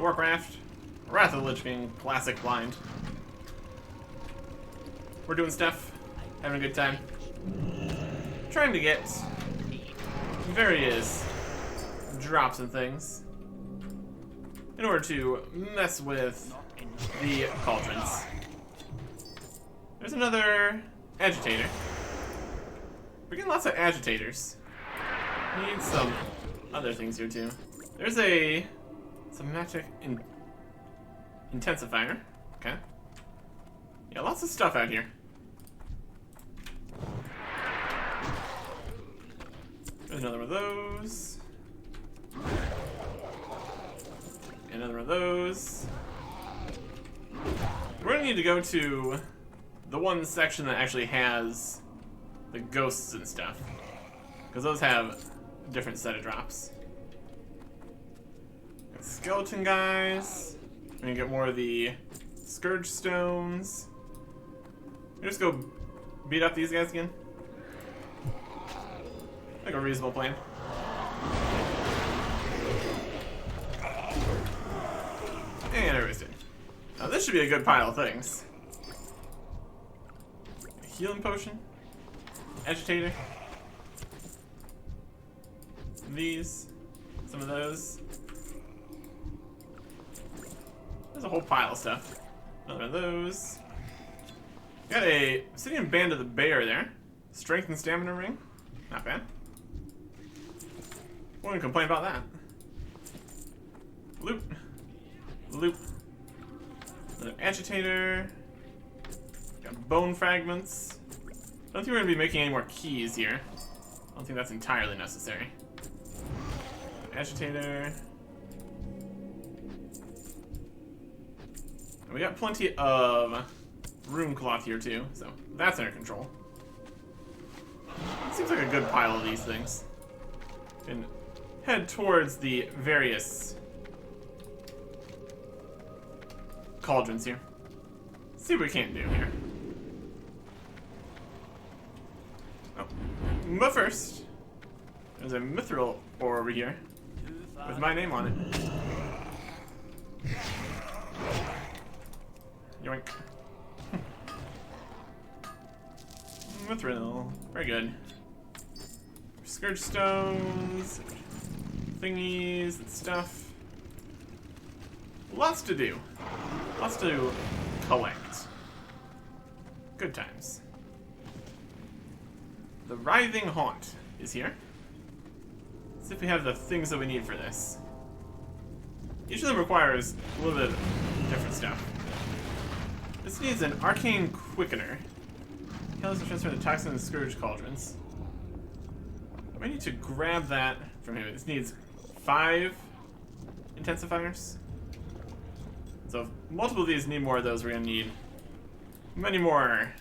Warcraft. Wrath of the Lich King, classic blind. We're doing stuff, having a good time. Trying to get various drops and things in order to mess with the cauldrons. There's another agitator. We're getting lots of agitators. Need some other things here too. There's a somatic intensifier. Okay. Yeah, lots of stuff out here. There's another one of those. Another one of those. We're gonna need to go to the one section that actually has the ghosts and stuff, because those have a different set of drops. Got skeleton guys. We're gonna get more of the Scourge stones. Just go beat up these guys again. Like a reasonable plan. And everybody's dead. Now this should be a good pile of things. A healing potion. Agitator. These. Some of those. There's a whole pile of stuff. Another of those. Got a Obsidian Band of the Bear there. Strength and Stamina Ring. Not bad. Won't complain about that. Loot. Loot. Another agitator. Got bone fragments. I don't think we're going to be making any more keys here. I don't think that's entirely necessary. Agitator. And we got plenty of rune cloth here too, so that's under control. Seems like a good pile of these things. And head towards the various cauldrons here. See what we can't do here. Oh. But first, there's a mithril ore over here with my name on it. Yoink. Mithril. Very good. Scourge stones, thingies and stuff. Lots to do. Lots to collect. Good times. The Writhing Haunt is here. Let's see if we have the things that we need for this. Each of them requires a little bit of different stuff. This needs an Arcane Quickener. Heals to transfer the toxin and Scourge cauldrons. I might need to grab that from him. This needs 5 intensifiers. So if multiple of these need more of those, we're gonna need many more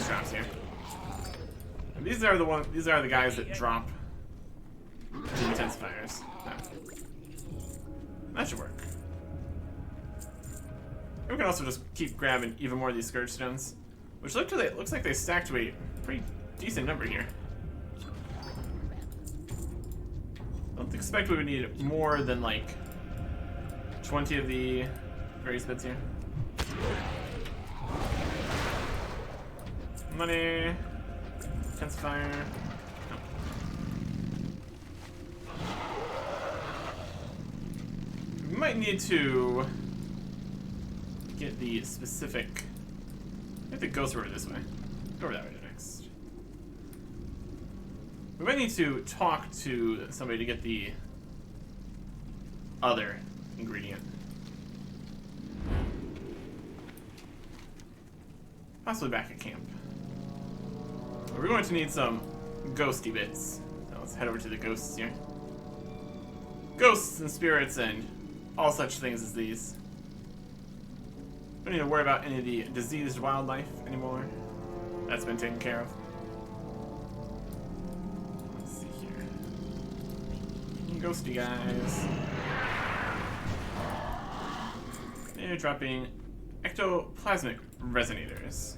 traps here. And these are the guys that drop the intensifiers. That should work. And we can also just keep grabbing even more of these Scourge stones, which looks like they stacked to a pretty decent number here. I don't expect we would need more than like 20 of the various bits here. Money. Intensifier. No. We might need to get the specific. I think it goes over this way. Go over that way next. We might need to talk to somebody to get the other ingredient. Possibly back at camp. We're going to need some ghosty bits. So let's head over to the ghosts here. Ghosts and spirits and all such things as these. Don't need to worry about any of the diseased wildlife anymore. That's been taken care of. Let's see here. Ghosty guys. They're dropping ectoplasmic resonators.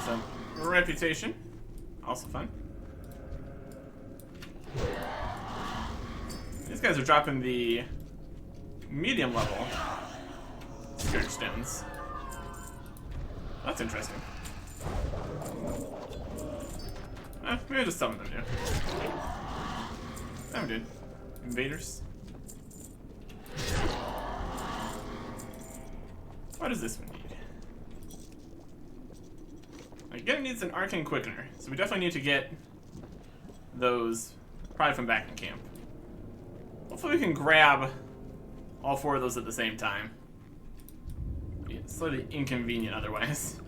Some reputation. Also fun. These guys are dropping the medium level Scourge stones. That's interesting. Maybe just some of them do. Oh, dude. Invaders. What does this one need? Again, it needs an arcane quickener, so we definitely need to get those probably from back in camp. Hopefully we can grab all 4 of those at the same time. It's slightly inconvenient otherwise.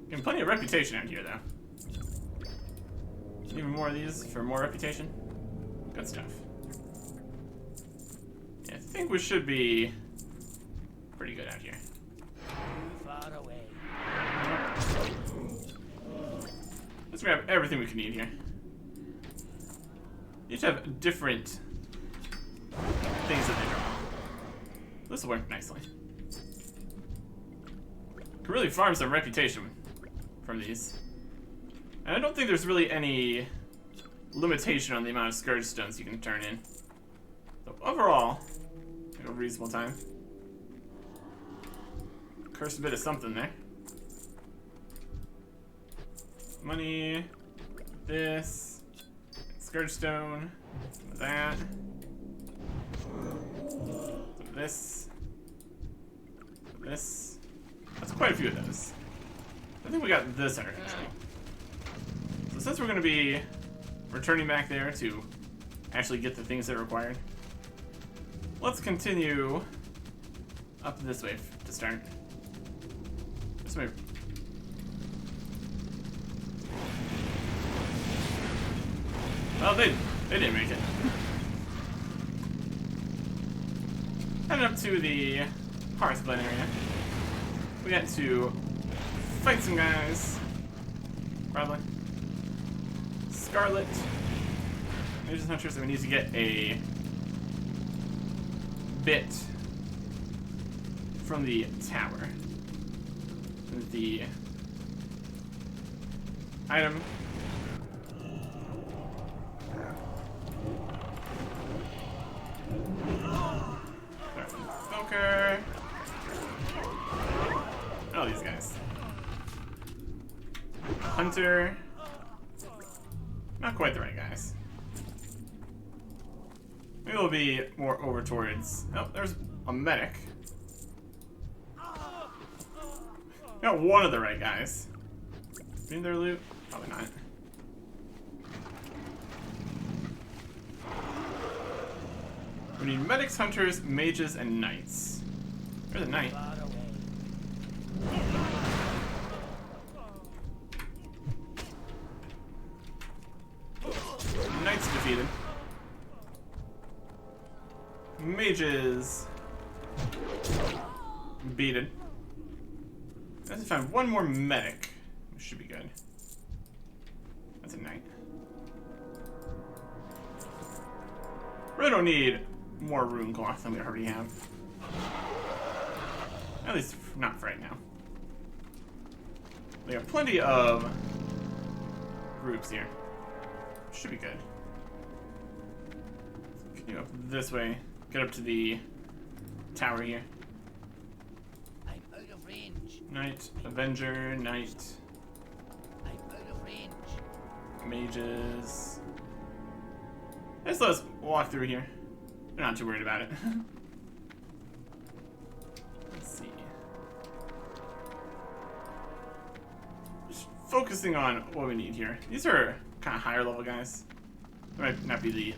Getting plenty of reputation out here, though. Even more of these for more reputation. Good stuff. Yeah, I think we should be pretty good out here. Far away. Let's grab everything we can need here. You each have different things that they drop. This will work nicely. Can really farm some reputation from these. And I don't think there's really any limitation on the amount of Scourge stones you can turn in. So overall, a reasonable time. Curse a bit of something there. Money, this, Scourge stone, that, this. That's quite a few of those. I think we got this under control. So since we're going to be returning back there to actually get the things that are required, let's continue up this way to start. This way. Well, they didn't make it. Heading up to the Hearthblade area. We got to fight some guys. Probably. Scarlet. Mage's Hunter, so we need to get a bit from the tower. The item. Poker. Oh, these guys. Hunter. Not quite the right guys. Maybe we'll be more over towards. Oh, there's a medic. Got one of the right guys. Need their loot? Probably not. We need medics, hunters, mages, and knights. There's a knight. Knights defeated. Mages beaten. Let's find one more medic. Which should be good. That's a knight. Really don't need more rune cloth than we already have. At least not for right now. We have plenty of groups here. Should be good. Continue up this way. Get up to the tower here. I'm out of range. Knight, Avenger, Knight. I'm out of range. Mages. Just let us walk through here. They're not too worried about it. Let's see. Just focusing on what we need here. These are kind of higher level guys. They might not be the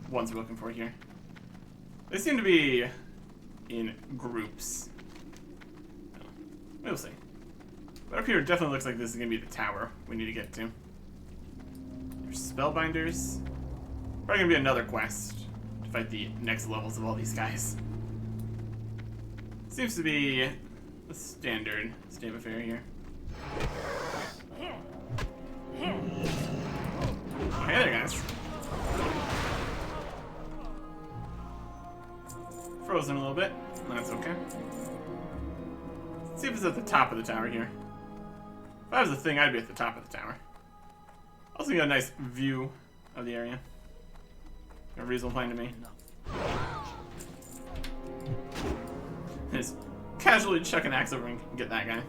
ones we're looking for here. They seem to be in groups. We'll see. But up here, it definitely looks like this is going to be the tower we need to get to. There's Spellbinders. Probably going to be another quest to fight the next levels of all these guys. Seems to be the standard state of affair here. Oh, hey there, guys. Frozen a little bit. That's okay. see if it's at the top of the tower here. If I was the thing, I'd be at the top of the tower. Also get a nice view of the area. A reasonable plan to me. Just casually chuck an axe over and get that guy.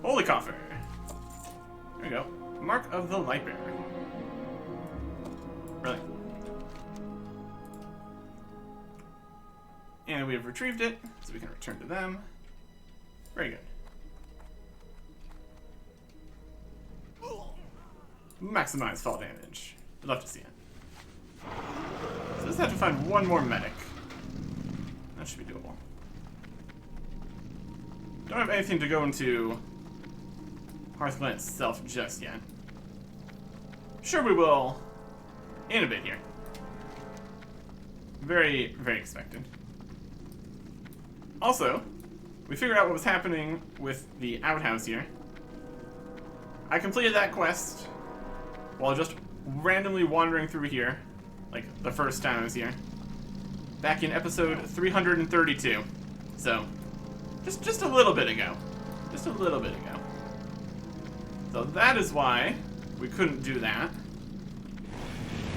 Holy coffer. There we go. Mark of the Lightbearer. Really. And we have retrieved it, so we can return to them. Very good. Maximize fall damage. I'd love to see it. So just have to find one more medic. That should be doable. Don't have anything to go into Hearthglen itself just yet. Sure, we will in a bit here. Very, very expected. Also, we figured out what was happening with the outhouse here. I completed that quest while just randomly wandering through here, like the first time I was here, back in episode 332. So, just a little bit ago. Just a little bit ago. So that is why we couldn't do that.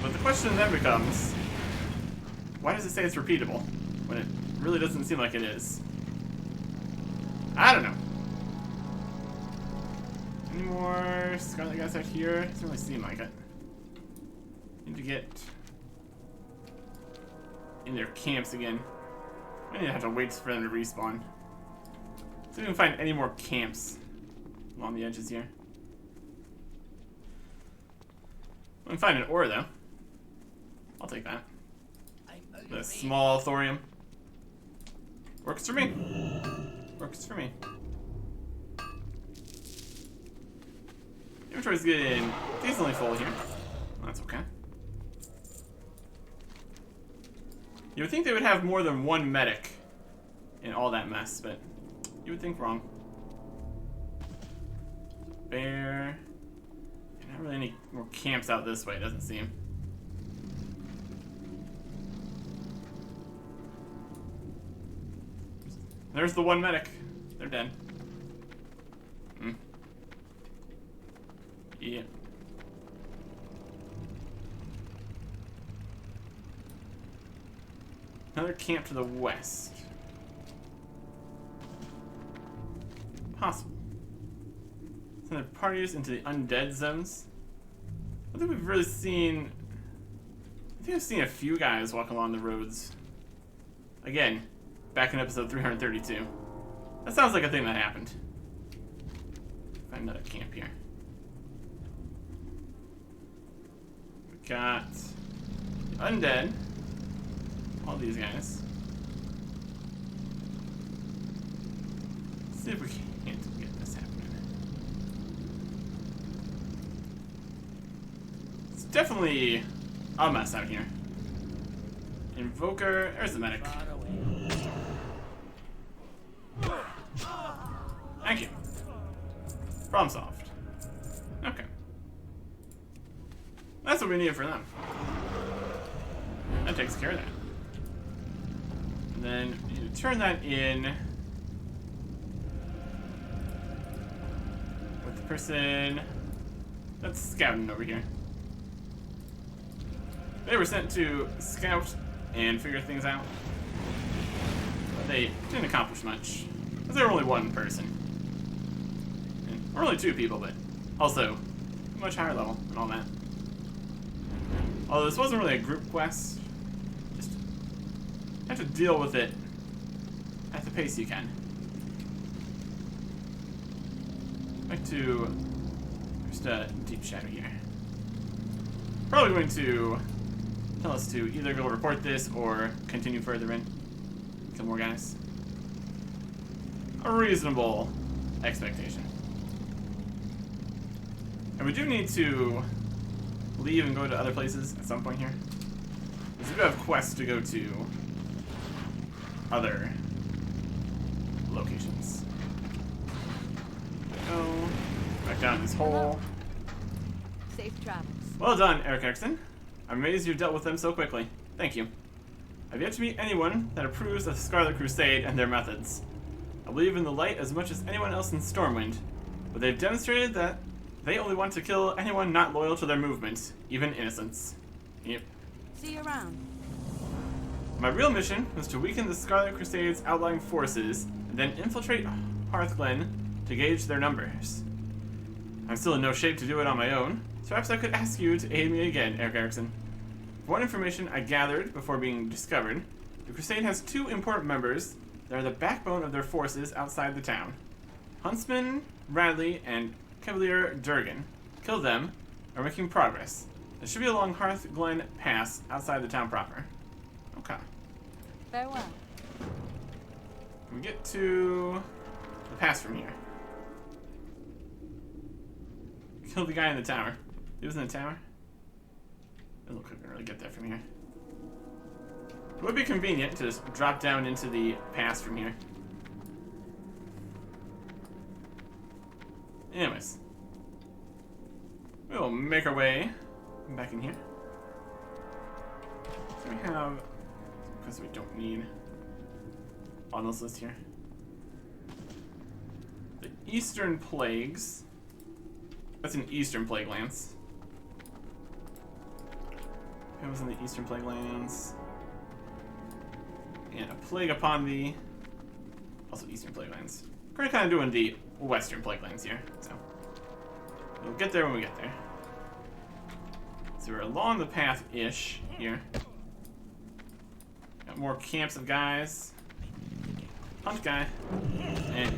But the question then becomes, why does it say it's repeatable when it really doesn't seem like it is? I don't know. Any more Scarlet guys out here? Doesn't really seem like it. Need to get in their camps again. I need to have to wait for them to respawn. See if we can find any more camps along the edges here. We can find an ore though. I'll take that. The small thorium. Works for me. Works for me. Inventory's getting decently full here. That's okay. You would think they would have more than one medic in all that mess, but you would think wrong. Bear. Not really any more camps out this way, it doesn't seem. There's the one medic. They're dead. Yeah. Another camp to the west. Possible. Send their parties into the undead zones. I think we've really seen... I think I've seen a few guys walk along the roads. Again, back in episode 332. That sounds like a thing that happened. Find another camp here. We got the undead. All these guys. Let's see if we can't get this happening. It's definitely a mess out here. Invoker, there's the medic. Thank you. Problem solved. Okay. That's what we need for them. That takes care of that. And then we need to turn that in with the person that's scouting over here. They were sent to scout and figure things out, but they didn't accomplish much. Because they were only one person. Or only two people, but also much higher level and all that. Although this wasn't really a group quest, just have to deal with it at the pace you can. Back to just a deep shadow here. Probably going to tell us to either go report this or continue further in. Kill more guys. A reasonable expectation. And we do need to leave and go to other places at some point here. Because we do have quests to go to other locations. Go back down this hole. Safe travels. Well done, Eric Erickson. I'm amazed you dealt with them so quickly. Thank you. I've yet to meet anyone that approves of the Scarlet Crusade and their methods. I believe in the light as much as anyone else in Stormwind, but they've demonstrated that they only want to kill anyone not loyal to their movement, even innocents. Yep. See you around. My real mission was to weaken the Scarlet Crusade's outlying forces, and then infiltrate Hearthglen to gauge their numbers. I'm still in no shape to do it on my own, so perhaps I could ask you to aid me again, Eric Erickson. For what information I gathered before being discovered, the Crusade has two important members that are the backbone of their forces outside the town. Huntsman Radley and Cavalier Durgan. Kill them, are making progress. It should be along Hearthglen Pass outside the town proper. Okay. Farewell. We get to the pass from here. Kill the guy in the tower. He was in the tower? Doesn't look like we can really get there from here. It would be convenient to just drop down into the pass from here. Anyways. We'll make our way back in here. So we have, because we don't need on this list here. The Eastern Plagues. That's an Eastern Plague Lance. It was in the Eastern Plague Lands. And a Plague Upon Thee. Also Eastern Plague Lands. We're kind of doing the Western Plague Lands here, so we'll get there when we get there. So we're along the path-ish here. Got more camps of guys. Hunt guy. Hey.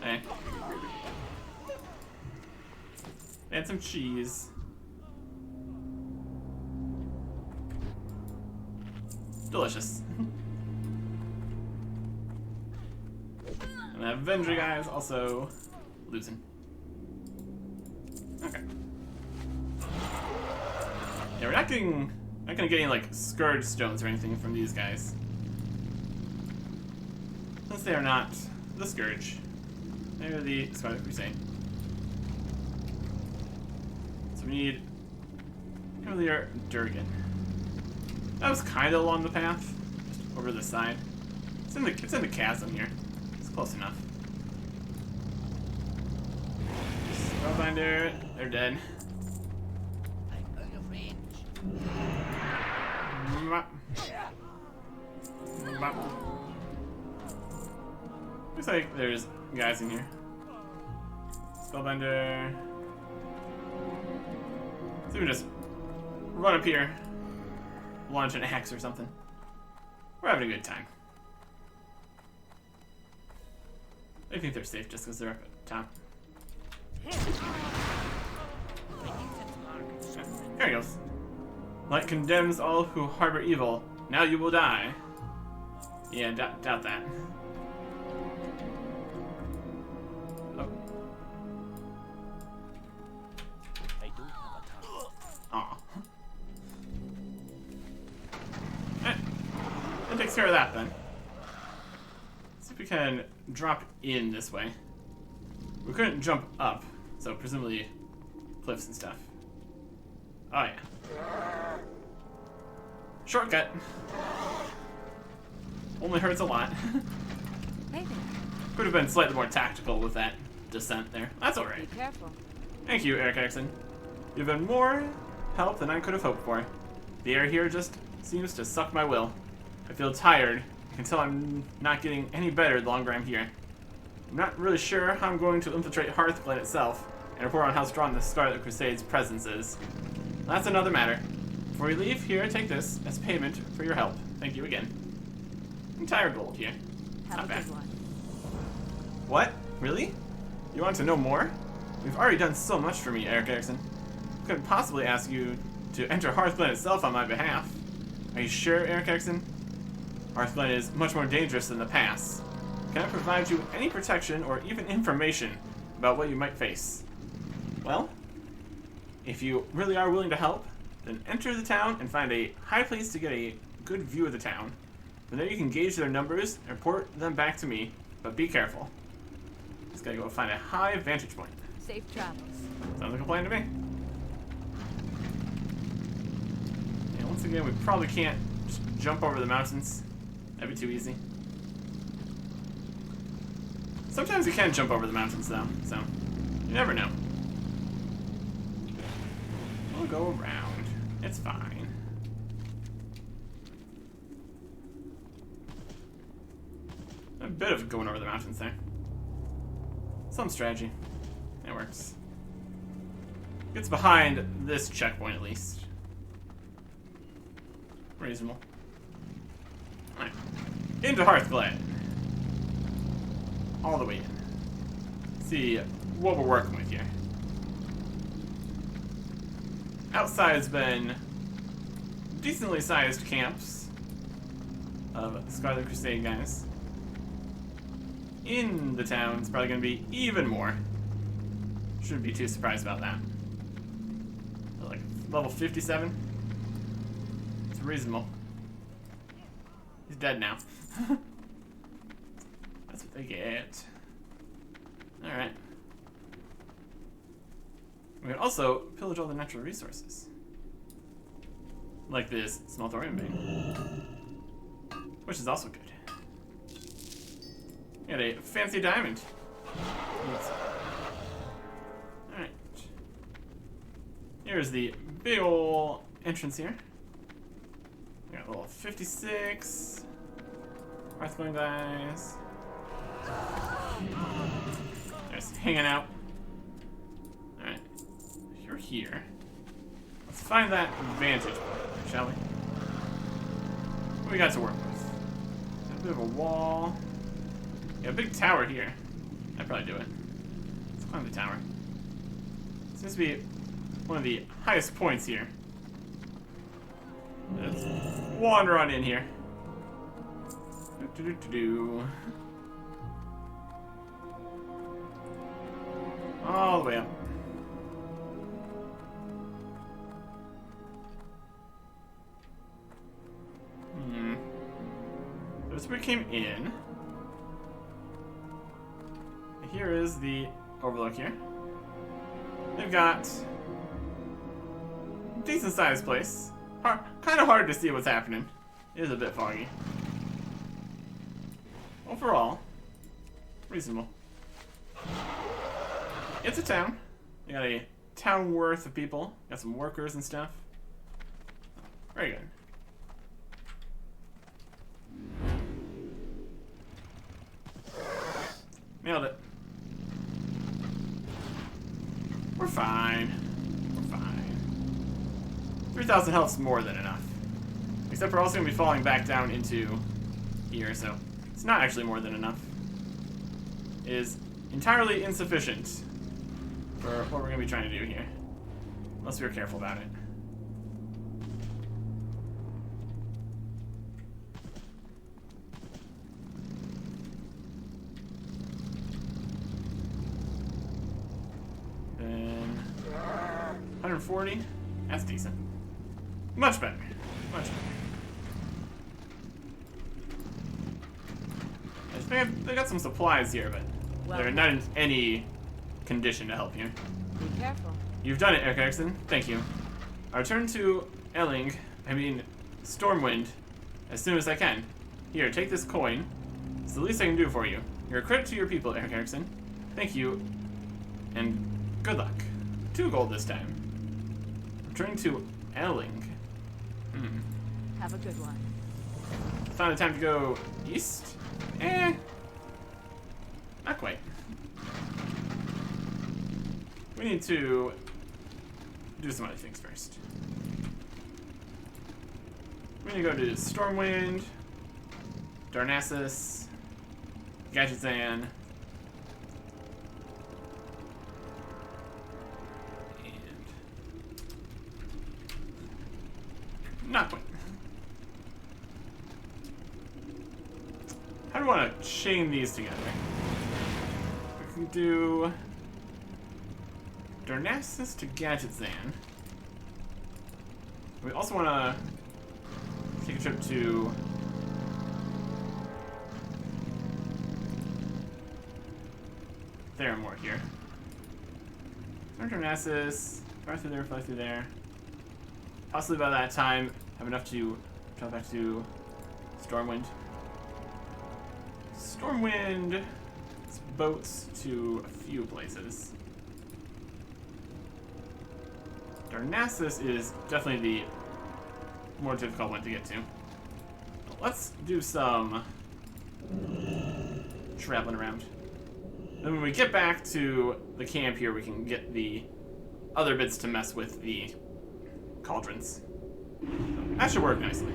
Hey. And some cheese. Delicious. And that Avenger guy is also losing. Okay. Yeah, we're not gonna get any like Scourge stones or anything from these guys. Since they are not the Scourge. They're the Scarlet Crusade. So we need Cavalier Durgan. That was kinda along the path. Just over the side. It's in the chasm here. It's close enough. Spellbinder, they're dead. I'm out of range. Mwah. Mwah. Looks like there's guys in here. Spellbinder. So we can just run up here, launch an axe or something. We're having a good time. I think they're safe just because they're up at the top. There he goes. Light condemns all who harbor evil. Now you will die. Yeah, doubt that. Oh. I don't have a tongue. Aw. That takes care of that then. Let's see if we can drop in this way. We couldn't jump up, so presumably cliffs and stuff. Oh yeah. Shortcut. Only hurts a lot. Maybe. Could have been slightly more tactical with that descent there. That's Be alright. careful. Thank you, Eric Erickson. You've been more help than I could have hoped for. The air here just seems to suck my will. I feel tired. I can tell I'm not getting any better the longer I'm here. I'm not really sure how I'm going to infiltrate Hearthglen itself and report on how strong the Scarlet Crusade's presence is. That's another matter. Before we leave, here, take this as payment for your help. Thank you again. Entire gold here. Have Not a bad. good one. What? Really? You want to know more? You've already done so much for me, Eric Erickson. I couldn't possibly ask you to enter Hearthglen itself on my behalf. Are you sure, Eric Erickson? Hearthglen is much more dangerous than the pass. Can I provide you any protection or even information about what you might face? Well, if you really are willing to help, then enter the town and find a high place to get a good view of the town. From there you can gauge their numbers and report them back to me, but be careful. Just gotta go find a high vantage point. Safe travels. Sounds like a plan to me. Yeah, once again, we probably can't just jump over the mountains That'd be too easy. Sometimes you can jump over the mountains, though, so you never know. We'll go around. It's fine. A bit of going over the mountains there. Some strategy. It works. Gets behind this checkpoint, at least. Reasonable. Alright. Into Hearthglade. All the way in. See what we're working with here. Outside's been decently sized camps of Scarlet Crusade guys. In the town, it's probably going to be even more. Shouldn't be too surprised about that. Like level 57. It's reasonable. He's dead now. That's what they get. Alright. We can also pillage all the natural resources. Like this Smeltorium vein. Which is also good. Got a fancy diamond. Alright. Here's the big ol' entrance here. We got a little 56. Hearthglade guys. Just hanging out. Alright. You're here. Let's find that vantage point, shall we? What we got to work with? Got a bit of a wall. Yeah, a big tower here. I'd probably do it. Let's climb the tower. Seems to be one of the highest points here. Let's wander on in here. All the way up. This we came in. Here is the overlook here. They've got a decent sized place. Kind of hard to see what's happening. It is a bit foggy. Overall, reasonable. It's a town. You got a town worth of people. Got some workers and stuff. Very good. Nailed it. We're fine. We're fine. 3,000 health's more than enough. Except we're also going to be falling back down into here, so it's not actually more than enough. It is entirely insufficient for what we're going to be trying to do here. Unless we're careful about it. Then 140. That's decent. Much better. Much better. I think they got some supplies here, but they're not in any condition to help you. Be careful. You've done it, Eric Erickson. Thank you. I'll return to Stormwind, as soon as I can. Here, take this coin. It's the least I can do for you. You're a credit to your people, Eric Erickson. Thank you, and good luck. 2 gold this time. Returning to Elling. Have a good one. Found a time to go east? Not quite. We need to do some other things first. We need to go to Stormwind, Darnassus, Gadgetzan, and not quite. How do we want to chain these together? We can do Darnassus to Gadgetzan. We also want to take a trip to Theramore here. Start Darnassus, fly through there. Possibly by that time, have enough to travel back to Stormwind. Stormwind boats to a few places. Darnassus is definitely the more difficult one to get to. Let's do some traveling around. Then when we get back to the camp here, we can get the other bits to mess with the cauldrons. That should work nicely.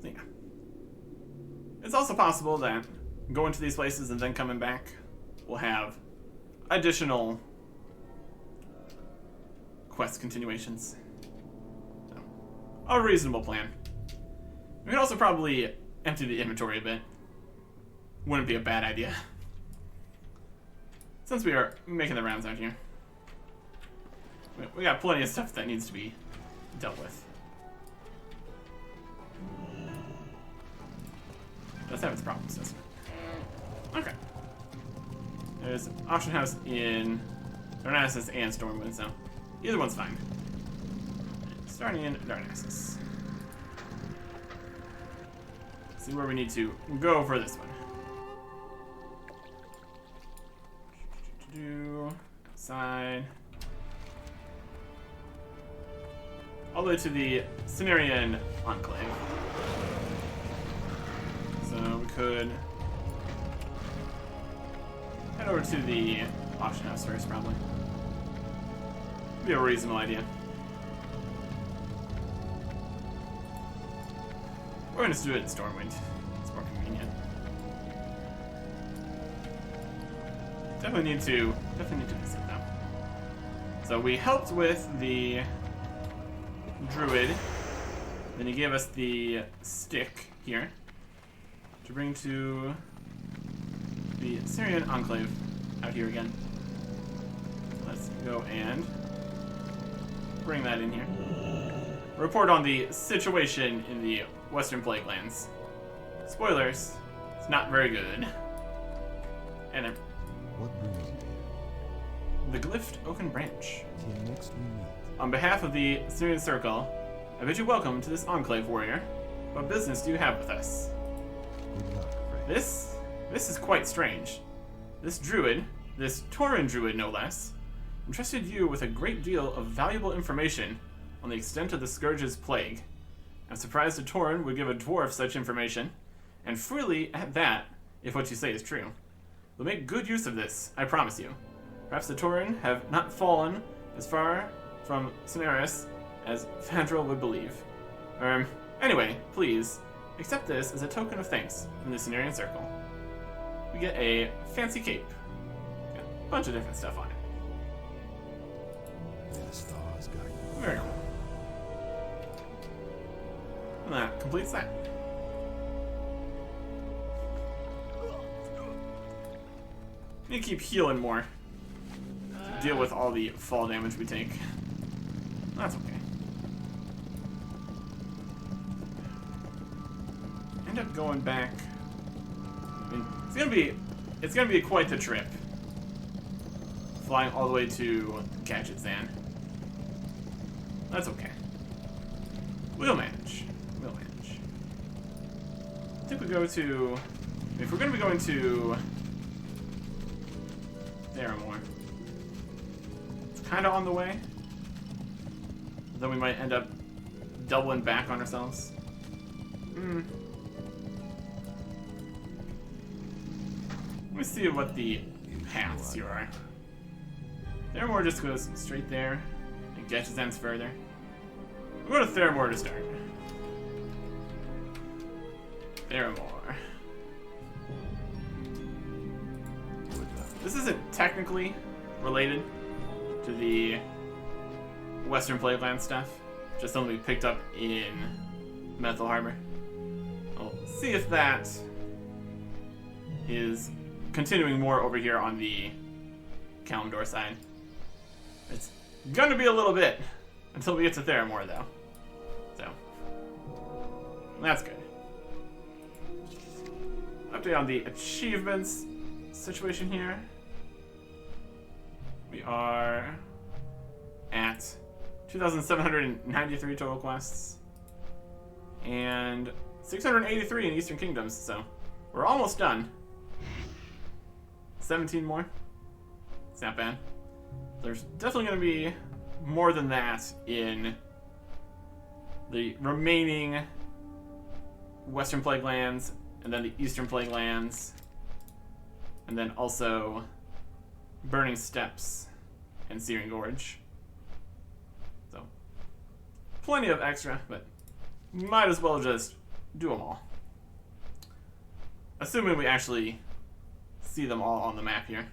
So yeah. It's also possible that going to these places and then coming back will have additional quest continuations. So, a reasonable plan. We can also probably empty the inventory a bit. Wouldn't be a bad idea. Since we are making the rounds out here. We got plenty of stuff that needs to be dealt with. Does have its problems, doesn't it? Okay. There's auction house in Darnassus and Stormwind, so either one's fine. Starting in Darnassus. See where we need to go for this one. Outside. All the way to the Cenarian Enclave. So we could head over to the auction house first, probably. Be a reasonable idea. We're gonna just do it in Stormwind. It's more convenient. Definitely need to visit them. So we helped with the druid. Then he gave us the stick here to bring to the Syrian Enclave out here again. Let's go and bring that in here. Report on the situation in the Western Plague Lands. Spoilers, it's not very good. And What brings you here? the Glyphed Oaken Branch. Till next we meet. On behalf of the Syrian Circle, I bid you welcome to this enclave, warrior. What business do you have with us? Good luck, friend. This is quite strange. This druid, this Tauren druid no less, entrusted you with a great deal of valuable information on the extent of the Scourge's plague. I'm surprised a Tauren would give a dwarf such information, and freely at that, if what you say is true. We'll make good use of this, I promise you. Perhaps the Tauren have not fallen as far from Cineris as Fandral would believe. Anyway, please, accept this as a token of thanks from the Cenarian Circle. We get a fancy cape. Got a bunch of different stuff on it. May the stars guide you. Very cool. And that completes that. Need to keep healing more to deal with all the fall damage we take. That's okay. End up going back. I mean, it's gonna be quite the trip. Flying all the way to Gadgetzan. That's okay. We'll manage. We'll manage. I think we go to. If we're gonna be going to Theramore, it's kind of on the way. Then we might end up doubling back on ourselves. Let me see what the paths here are. Theramore just goes straight there and Gadgetzan's further. We'll go to Theramore to start. Theramore. This isn't technically related to the Western Plagueland stuff. Just something we picked up in Metal Harbor. I'll see if that is continuing more over here on the Kalimdor side. It's gonna be a little bit until we get to Theramore, though. So, that's good. Update on the achievements situation here. We are at 2,793 total quests. And 683 in Eastern Kingdoms, so we're almost done. 17 more. It's not bad. There's definitely going to be more than that in the remaining Western Plague lands, and then the Eastern Plague lands, and then also Burning Steppes and Searing Gorge. So, plenty of extra, but might as well just do them all. Assuming we actually see them all on the map here.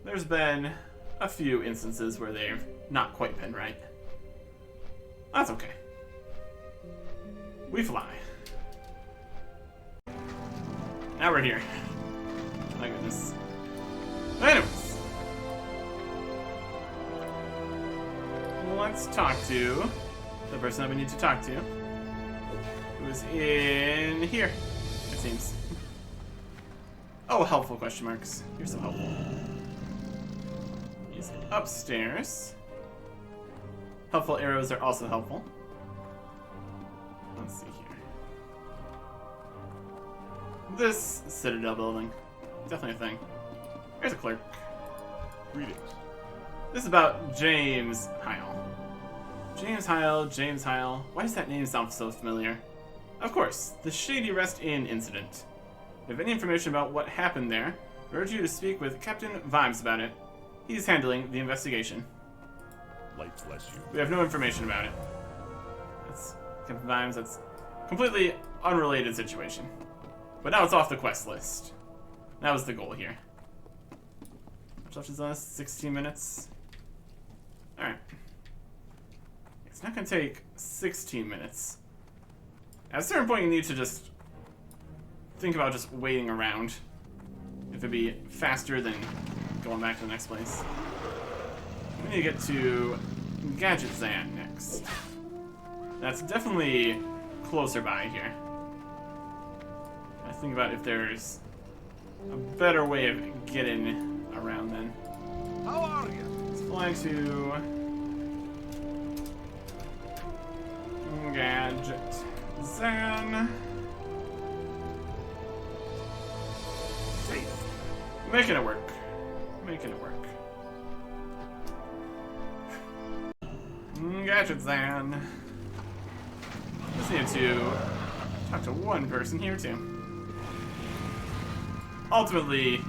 There's been a few instances where they've not quite been right. That's okay. We fly. Now we're here. My goodness. Anyways. Let's talk to the person that we need to talk to. Who's in here, it seems. Oh, helpful question marks. You're so helpful. He's upstairs. Helpful arrows are also helpful. Let's see here. This Citadel building. Definitely a thing. Here's a clerk. Greetings. This is about James Heil. James Heil, James Heil. Why does that name sound so familiar? Of course, the Shady Rest Inn incident. If you have any information about what happened there, I urge you to speak with Captain Vimes about it. He's handling the investigation. Light bless you. We have no information about it. That's Captain Vimes, that's a completely unrelated situation. But now it's off the quest list. That was the goal here. How much left is on this? 16 minutes? Alright. It's not going to take 16 minutes. At a certain point, you need to just think about just waiting around. If it'd be faster than going back to the next place. We need to get to Gadget Zan next. That's definitely closer by here. I think about if there's a better way of getting around then. How are you? Let's fly to Gadget Zan. Making it work. Making it work. Gadget Zan. Just need to talk to one person here too. Ultimately, you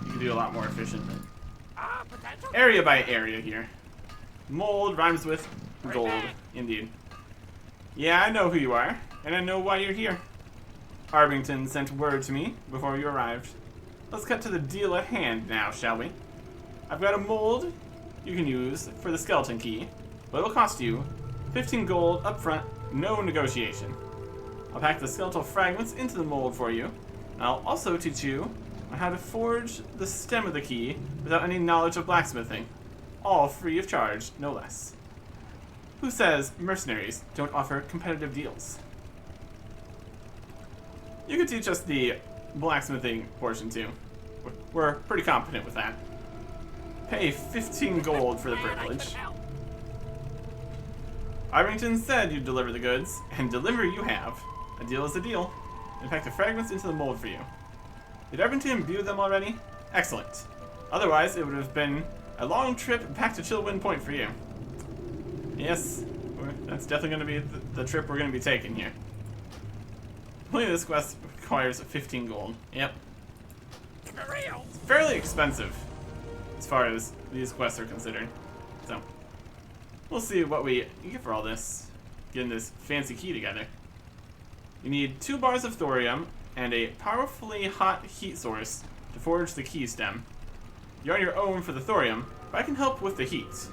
can do a lot more efficient. Area by area here. Mold rhymes with gold, indeed. Yeah, I know who you are, and I know why you're here. Arbington sent word to me before you arrived. Let's cut to the deal at hand now, shall we? I've got a mold you can use for the skeleton key, but it'll cost you 15 gold up front, no negotiation. I'll pack the skeletal fragments into the mold for you, and I'll also teach you on how to forge the stem of the key without any knowledge of blacksmithing. All free of charge, no less. Who says mercenaries don't offer competitive deals? You can teach us the blacksmithing portion too. We're pretty competent with that. Pay 15 gold for the privilege. Irvington said you'd deliver the goods, and deliver you have. A deal is a deal. And pack the fragments into the mold for you. Did Irvington imbue them already? Excellent. Otherwise, it would have been a long trip back to Chillwind Point for you. Yes, that's definitely going to be the trip we're going to be taking here. Completing this quest requires 15 gold. Yep. It's fairly expensive as far as these quests are considered. So, we'll see what we get for all this. Getting this fancy key together. You need 2 bars of thorium and a powerfully hot heat source to forge the key stem. You're on your own for the thorium, but I can help with the heat.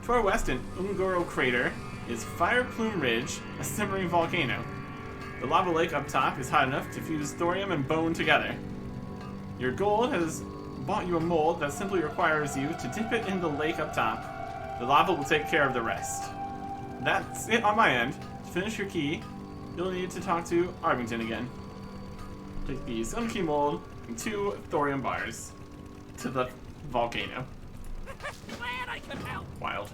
To our west in Ungoro Crater is Fire Plume Ridge, a simmering volcano. The lava lake up top is hot enough to fuse thorium and bone together. Your gold has bought you a mold that simply requires you to dip it in the lake up top. The lava will take care of the rest. That's it on my end. To finish your key, you'll need to talk to Arbington again. Take the Sun Key mold and 2 thorium bars to the volcano. Glad I could help. Wild.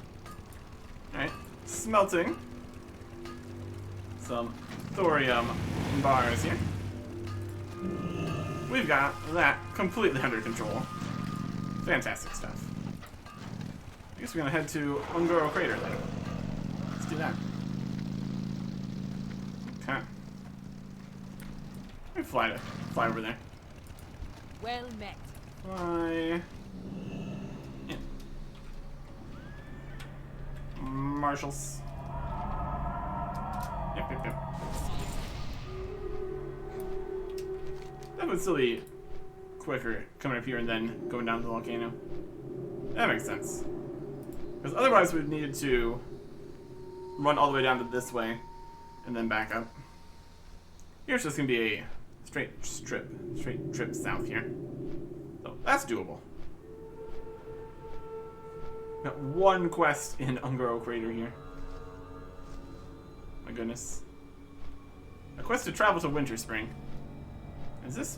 Alright, smelting. some thorium bars here. We've got that completely under control. Fantastic stuff. I guess we're gonna head to Ungoro Crater then. Let's do that. Okay. Let me fly over there. Well met. Fly. In. Marshals. Yep. That would still be quicker coming up here and then going down the volcano. That makes sense. Because otherwise we'd needed to run all the way down to this way and then back up. Here's just gonna be a straight trip south here. So that's doable. Got one quest in Ungoro Crater here. My goodness. A quest to travel to Winter Spring. What's this?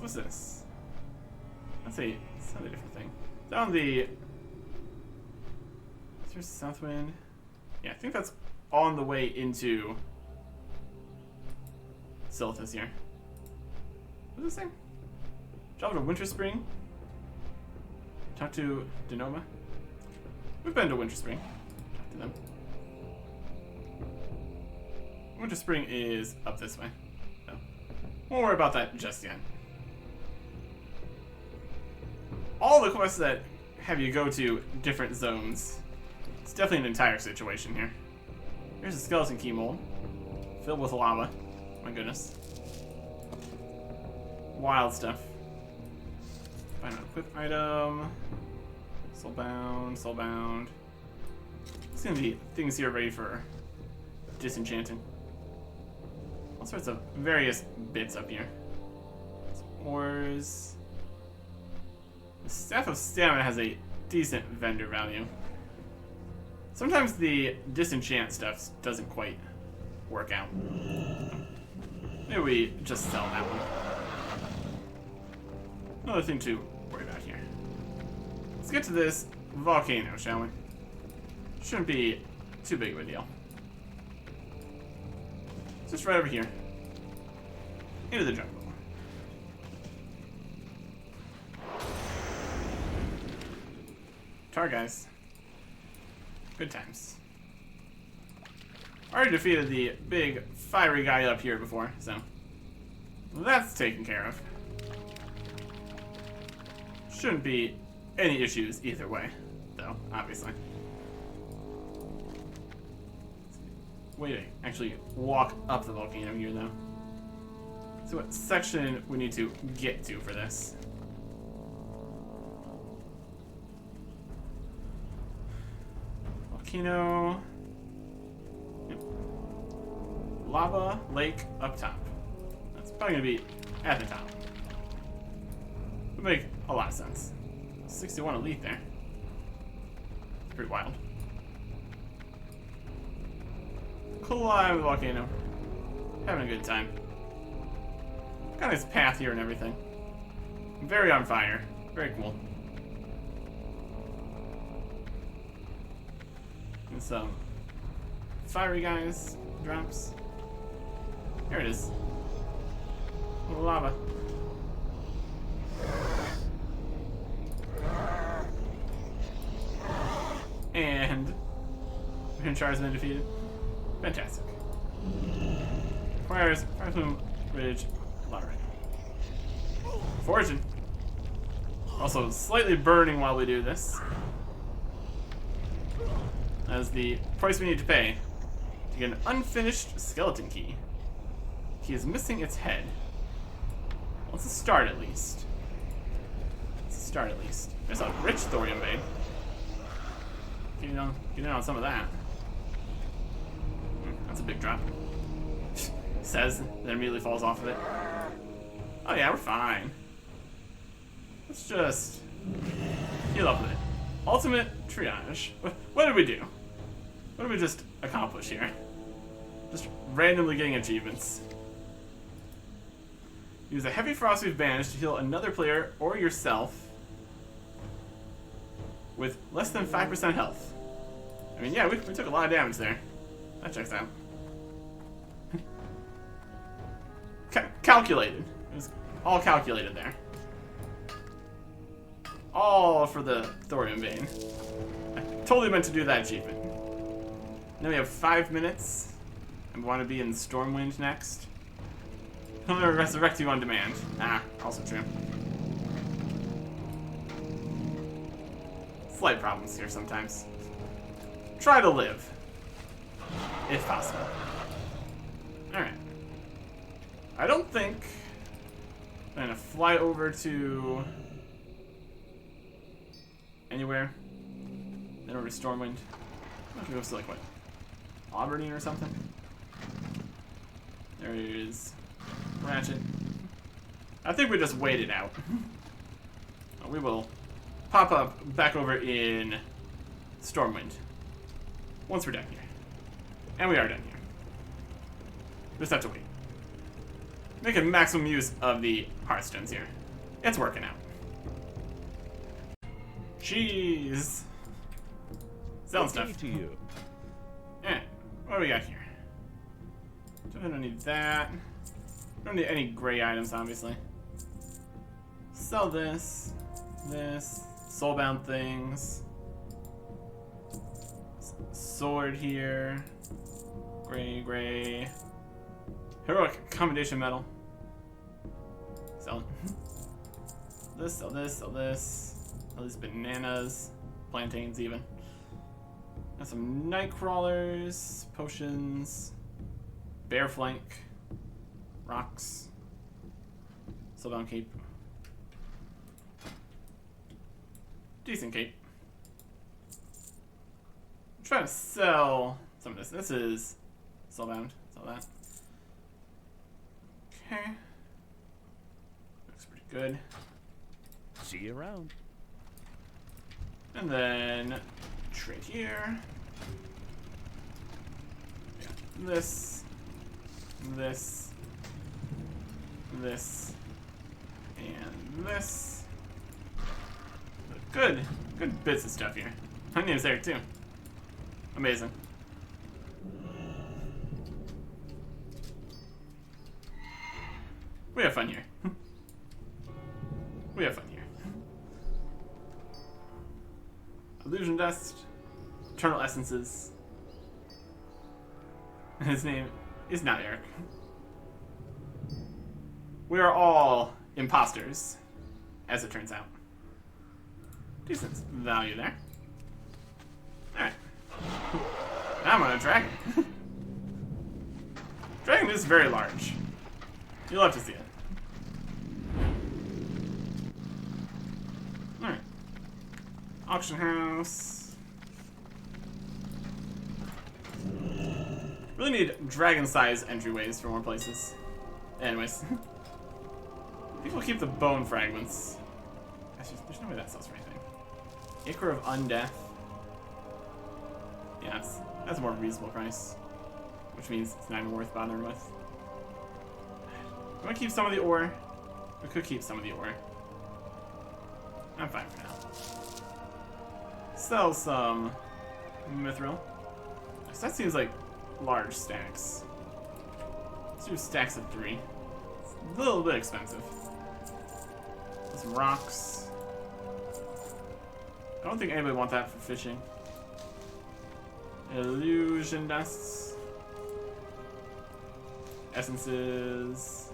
That's a different thing. Down the... Is there Southwind? Yeah, I think that's on the way into Silithus here. What's this thing? Travel to Winter Spring? Talk to Denoma? We've been to Winter Spring. Talk to them. Winter Spring is up this way. So, won't worry about that just yet. All the quests that have you go to different zones. It's definitely an entire situation here. Here's a skeleton key mold. Filled with lava. My goodness. Wild stuff. Find an equip item. Soulbound. There's gonna be things here ready for disenchanting. All sorts of various bits up here. Some ores. The Staff of Stamina has a decent vendor value. Sometimes the disenchant stuff doesn't quite work out. Maybe we just sell that one. Another thing to worry about here. Let's get to this volcano, shall we? Shouldn't be too big of a deal. It's just right over here. Into the jungle. Tar guys. Good times. Already defeated the big fiery guy up here before, so that's taken care of. Shouldn't be any issues either way, though, obviously. Way to actually walk up the volcano here, though. So what section we need to get to for this? Volcano. Yep. Lava lake up top. That's probably gonna be at the top. Would make a lot of sense. 61 elite there. Pretty wild. Climb the volcano. Having a good time. Got a nice path here and everything. Very on fire. Very cool. And some fiery guys drops. Here it is. A little lava. And Pinchar's been defeated. Fantastic. Requires Fireflume Ridge Lottery. Fortune. Also slightly burning while we do this. As the price we need to pay to get an unfinished skeleton key. Key is missing its head. Let's start at least. There's a rich thorium vein. Get in on some of that. That's a big drop. Says, then immediately falls off of it. Oh yeah, we're fine. Let's just heal up with it. Ultimate triage. What did we do? What did we just accomplish here? Just randomly getting achievements. Use a heavy frostweave bandage to heal another player or yourself with less than 5% health. I mean, yeah, we took a lot of damage there. That checks out. calculated. It was all calculated there. All for the thorium vein. I totally meant to do that achievement. Now we have 5 minutes. And we want to be in Stormwind next. I'm gonna resurrect you on demand. Ah, also true. Slight problems here sometimes. Try to live. If possible. Alright. I don't think I'm gonna fly over to anywhere. Then over to Stormwind. I'm gonna go to like what? Aberdeen or something? There is Ratchet. I think we just wait it out. We will pop up back over in Stormwind once we're done here. And we are done here. Just have to wait. Making maximum use of the Hearthstones here. It's working out. Jeez. Selling stuff. To you. Yeah. What do we got here? Don't need that. Don't need any gray items, obviously. Sell this. This. Soulbound things. Sword here. Gray. Heroic commendation medal. Sell it. Sell this. All these bananas. Plantains, even. Got some night crawlers. Potions. Bear flank. Rocks. Soulbound cape. Decent cape. I'm trying to sell some of this. This is Soulbound. Sell that. Okay. Looks pretty good. See you around. And then trade here. Yeah. This, and this, and this. Good bits of stuff here. Onions there too. Amazing. We have fun here. We have fun here. Illusion dust, eternal essences. His name is not Eric. We are all imposters, as it turns out. Decent value there. Alright. Now I'm on a dragon. Dragon is very large. You'll have to see it. Alright. Auction house. Really need dragon-size entryways for more places. Anyways. People keep the bone fragments. Actually, there's no way that sells for anything. Acre of Undeath. Yeah, that's a more reasonable price. Which means it's not even worth bothering with. I'm gonna keep some of the ore. We could keep some of the ore. I'm fine for now. Sell some mithril. So that seems like large stacks. Let's do stacks of 3. It's a little bit expensive. Some rocks. I don't think anybody wants that for fishing. Illusion dusts. Essences.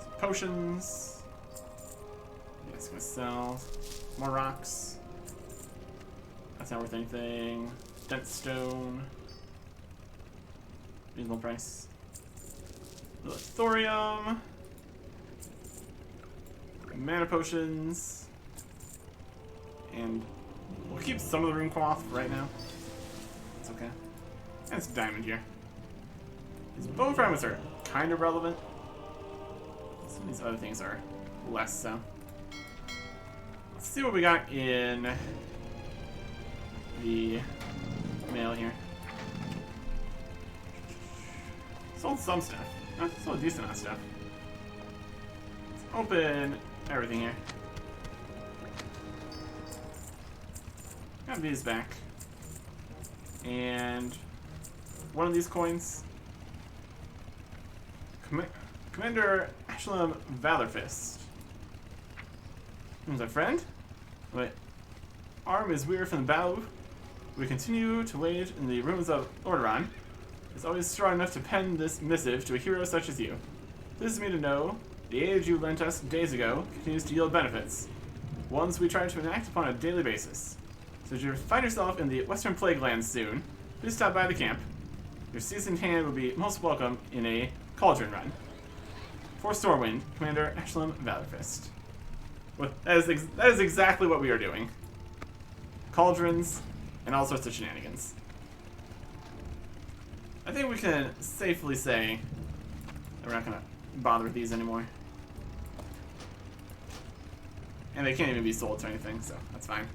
Some potions. Yes, gonna sell. More rocks. That's not worth anything. Dense stone. Reasonable price. A little thorium. Mana potions. And we'll keep some of the rune cloth right now. It's okay. And it's diamond here. These bone fragments are kind of relevant. Some of these other things are less so. Let's see what we got in the mail here. Sold some stuff. Sold a decent amount of stuff. Let's open everything here. Got these back. And one of these coins. Commander Ashlum Valorfist. Who's our friend? My arm is weary from the battle. We continue to wait in the ruins of Orderon. It's always strong enough to pen this missive to a hero such as you. Pleases me to know the aid you lent us days ago continues to yield benefits, ones we try to enact upon a daily basis. So if you find yourself in the Western Plague Lands soon, please stop by the camp. Your seasoned hand will be most welcome in a cauldron run. For Stormwind, Commander Ashlum Valorfist. That is exactly what we are doing. Cauldrons and all sorts of shenanigans. I think we can safely say that we're not going to bother with these anymore. And they can't even be sold or anything, so that's fine.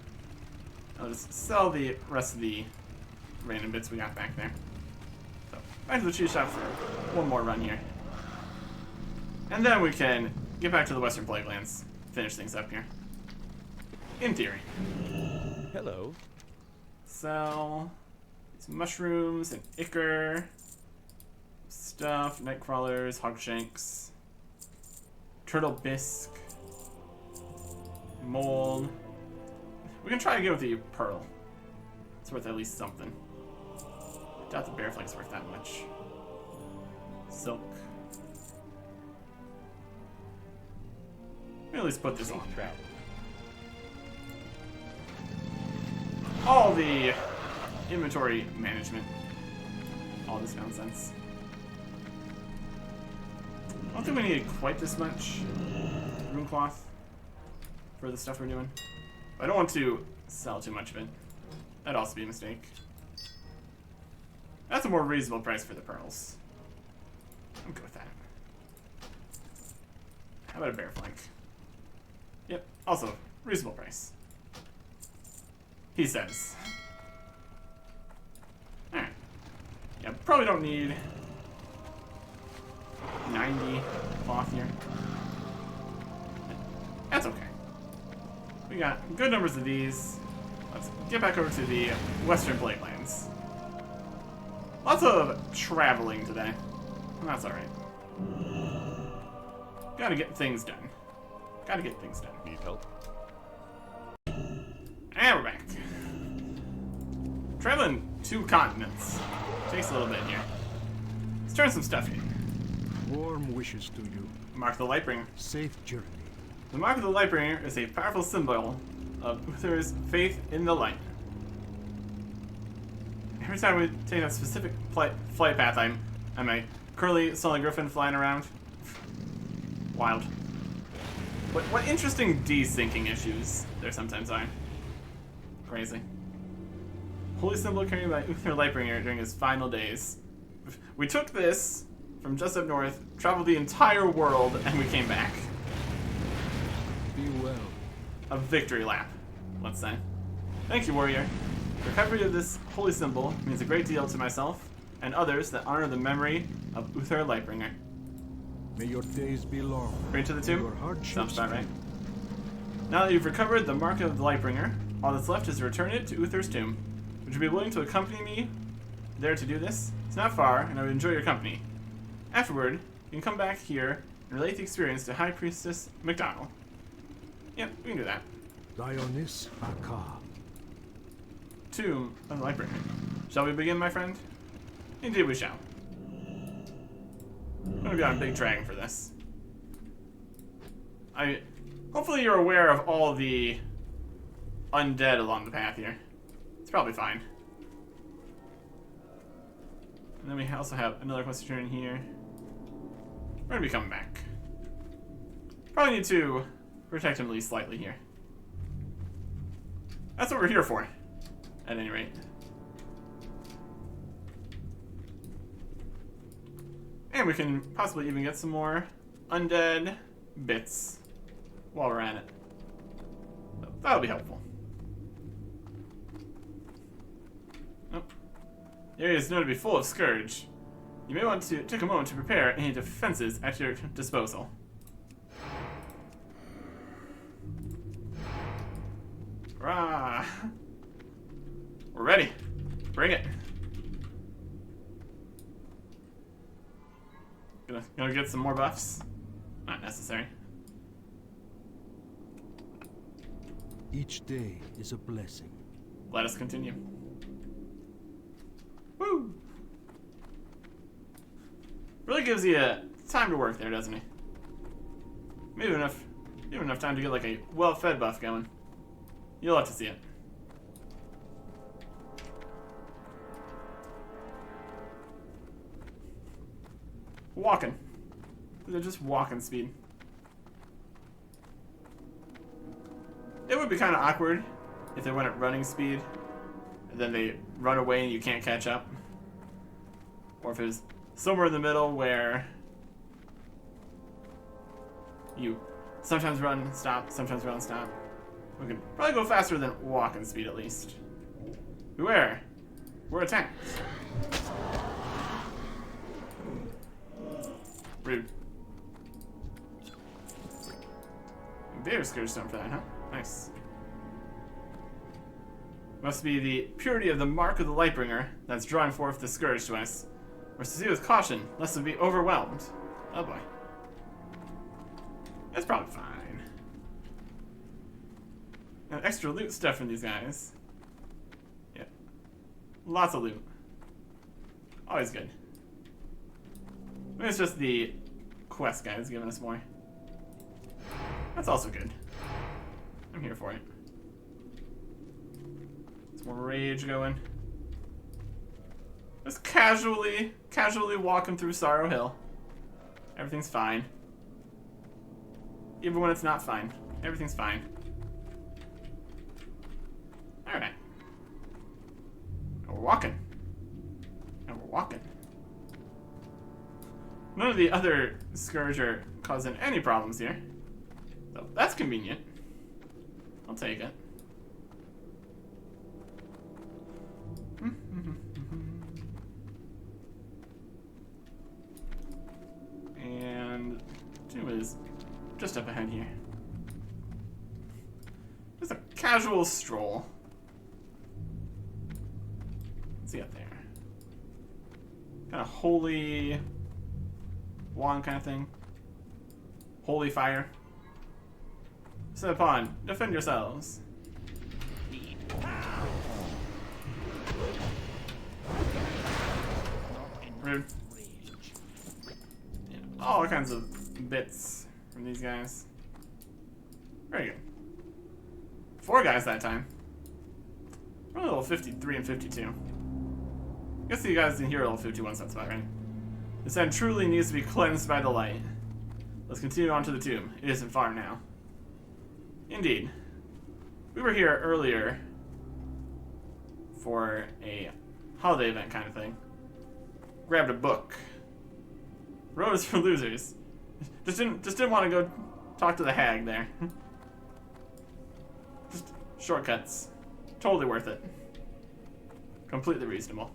I'll just sell the rest of the random bits we got back there. So, back to the cheese shop for one more run here. And then we can get back to the Western Plague Lands. Finish things up here. In theory. Hello. Sell these mushrooms and ichor. Stuff, nightcrawlers, hogshanks. Turtle bisque. Mold. We can try again with the pearl. It's worth at least something. I doubt the bear flag's worth that much. Silk. Let me at least put this on. All the inventory management. All this nonsense. I don't think we need quite this much rune cloth for the stuff we're doing. I don't want to sell too much of it. That'd also be a mistake. That's a more reasonable price for the pearls. I'm good with that. How about a bear flank? Yep, also reasonable price. He says. Alright. Yeah, probably don't need 90 cloth here. That's okay. We got good numbers of these. Let's get back over to the Western Plague Lands. Lots of traveling today. That's alright. Gotta get things done. Gotta get things done. Need help? And we're back. Traveling 2 continents. Takes a little bit here. Let's turn some stuff in. Warm wishes to you. Mark the Lightbringer. Safe journey. The Mark of the Lightbringer is a powerful symbol of Uther's faith in the light. Every time we take that specific flight path, I'm a curly Sully Griffin flying around. Wild. What interesting desyncing issues there sometimes are. Crazy. Holy symbol carried by Uther Lightbringer during his final days. We took this from just up north, traveled the entire world, and we came back. Be well. A victory lap, let's say. Thank you, warrior. The recovery of this holy symbol means a great deal to myself and others that honor the memory of Uther Lightbringer. May your days be long. Bring it to the tomb? Your hardships Sounds about right. Now that you've recovered the Mark of the Lightbringer, all that's left is to return it to Uther's tomb. Would you be willing to accompany me there to do this? It's not far, and I would enjoy your company. Afterward, you can come back here and relate the experience to High Priestess McDonald. Yep, we can do that. Dionys Aka. Tomb of the Lightbringer. Shall we begin, my friend? Indeed we shall. I'm gonna be on a big dragon for this. Hopefully you're aware of all the undead along the path here. It's probably fine. And then we also have another quest to turn in here. We're gonna be coming back. Probably need to protect him at least slightly here. That's what we're here for, at any rate. And we can possibly even get some more undead bits while we're at it. So that'll be helpful. Nope. The area is known to be full of Scourge. You may want to take a moment to prepare any defenses at your disposal. Rah! We're ready. Bring it. Gonna get some more buffs? Not necessary. Each day is a blessing. Let us continue. Woo! Really gives you time to work there, doesn't he? Maybe enough time to get like a well-fed buff going. You'll have to see it. Walking. They're just walking speed. It would be kind of awkward if they went at running speed and then they run away and you can't catch up. Or if it was somewhere in the middle where you sometimes run, stop, sometimes run, stop. We could probably go faster than walking speed at least. Beware. We're attacked. Rude. Bear Scourge stone for that, huh? Nice. Must be the purity of the mark of the Lightbringer that's drawing forth the Scourge to us. We're to see with caution, lest we be overwhelmed. Oh boy. That's probably fine. And extra loot stuff from these guys. Yeah. Lots of loot. Always good. Maybe it's just the quest guys giving us more. That's also good. I'm here for it. Some more rage going. Just casually walking through Sorrow Hill. Everything's fine. Even when it's not fine. Everything's fine. Alright. Now we're walking. Now we're walking. None of the other Scourge are causing any problems here. So that's convenient. I'll take it. And tomb is just up ahead here. Just a casual stroll. What's he up there? Kind of holy wand kind of thing. Holy fire. Set upon. Defend yourselves. Rude. Yeah, all kinds of bits from these guys. Very good. 4 guys that time. We're level 53 and 52. I guess you guys didn't hear level 51, so that's about right. This end truly needs to be cleansed by the light. Let's continue on to the tomb. It isn't far now. Indeed. We were here earlier for a holiday event kind of thing. Grabbed a book. Road is for losers. Just didn't want to go talk to the hag there. Just shortcuts. Totally worth it. Completely reasonable.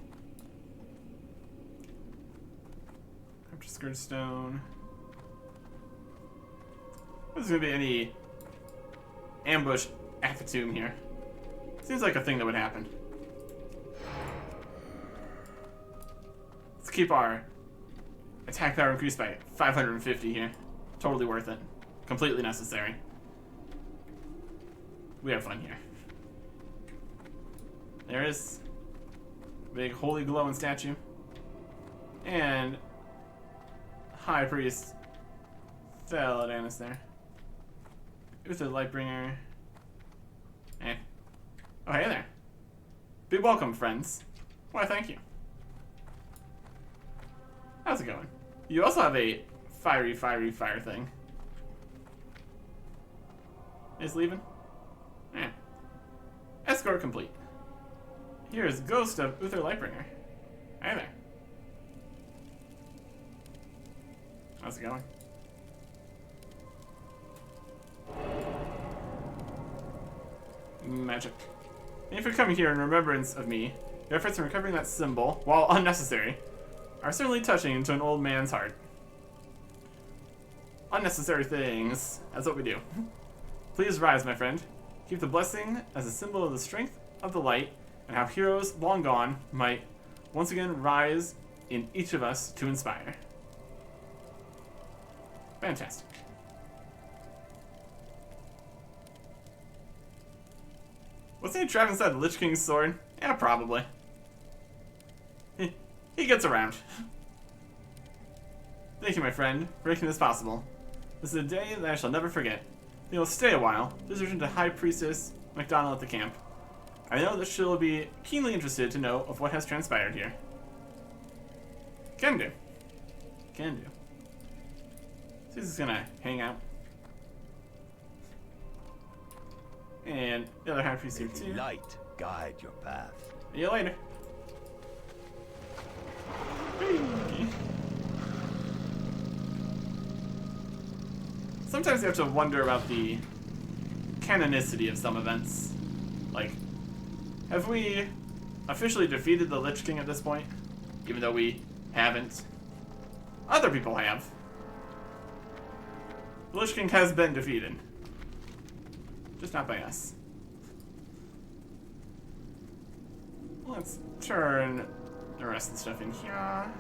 Capture Scourge Stone. There's gonna be any ambush at the tomb here. Seems like a thing that would happen. Let's keep our attack power increased by 550 here. Totally worth it. Completely necessary. We have fun here. There is a big holy glowing statue. And High Priest Theladanus there. Uther Lightbringer. Eh. Oh, hey there. Be welcome, friends. Why, thank you. How's it going? You also have a fire thing. Is leaving? Eh. Escort complete. Here is Ghost of Uther Lightbringer. Hey there. How's it going? Magic. And if you're coming here in remembrance of me, your efforts in recovering that symbol, while unnecessary, are certainly touching to an old man's heart. Unnecessary things. That's what we do. Please rise, my friend. Keep the blessing as a symbol of the strength of the light and how heroes long gone might once again rise in each of us to inspire. Fantastic. Was he trapped inside the Lich King's sword? Yeah, probably. He gets around. Thank you, my friend, for making this possible. This is a day that I shall never forget. You'll stay a while. Please return to High Priestess MacDonald at the camp. I know that she'll be keenly interested to know of what has transpired here. Can do. Can do. So he's just gonna hang out. And the other High Priest here too. Light guide your path. See you later. Hey. Sometimes you have to wonder about the canonicity of some events. Like, have we officially defeated the Lich King at this point? Even though we haven't. Other people have. The Lich King has been defeated. Just not by us. Let's turn the rest of the stuff in here.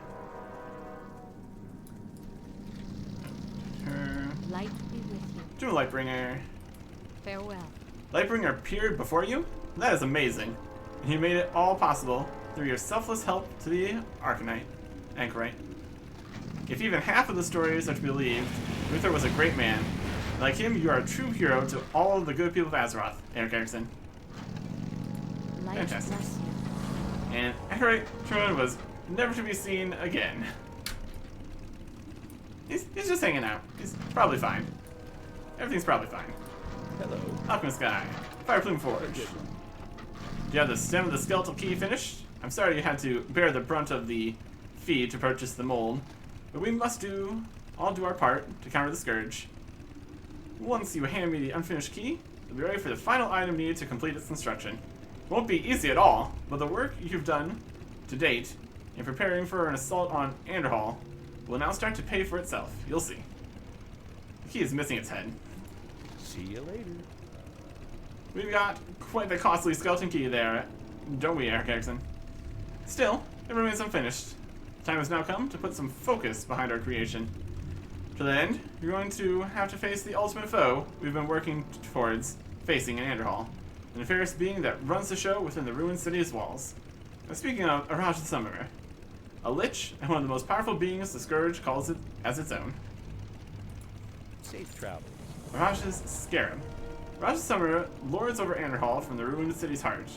Light be with you. To Lightbringer. Farewell. Lightbringer appeared before you? That is amazing. And you made it all possible through your selfless help to the Anchorite. If even half of the stories are to be believed, Luther was a great man. Like him, you are a true hero to all of the good people of Azeroth, Eric Erickson. Light Fantastic. bless you. And Anachronist Truman was never to be seen again. He's just hanging out. He's probably fine. Everything's probably fine. Hello. Alchemist Guy. Fireplume Forge. Do you have the stem of the skeletal key finished? I'm sorry you had to bear the brunt of the fee to purchase the mold, but we must all do our part to counter the Scourge. Once you hand me the unfinished key, you'll be ready for the final item needed to complete its construction. It won't be easy at all, but the work you've done to date in preparing for an assault on Anderhall will now start to pay for itself. You'll see. The key is missing its head. See you later. We've got quite the costly skeleton key there, don't we, Eric Erickson? Still, it remains unfinished. The time has now come to put some focus behind our creation. To that end, you're going to have to face the ultimate foe we've been working towards facing in Anderhall, the nefarious being that runs the show within the ruined city's walls. Now, speaking of Araj the Summoner, a lich and one of the most powerful beings the Scourge calls it as its own. Safe travels. Araj's Scarab. Araj the Summoner lords over Anderhall from the ruined city's heart.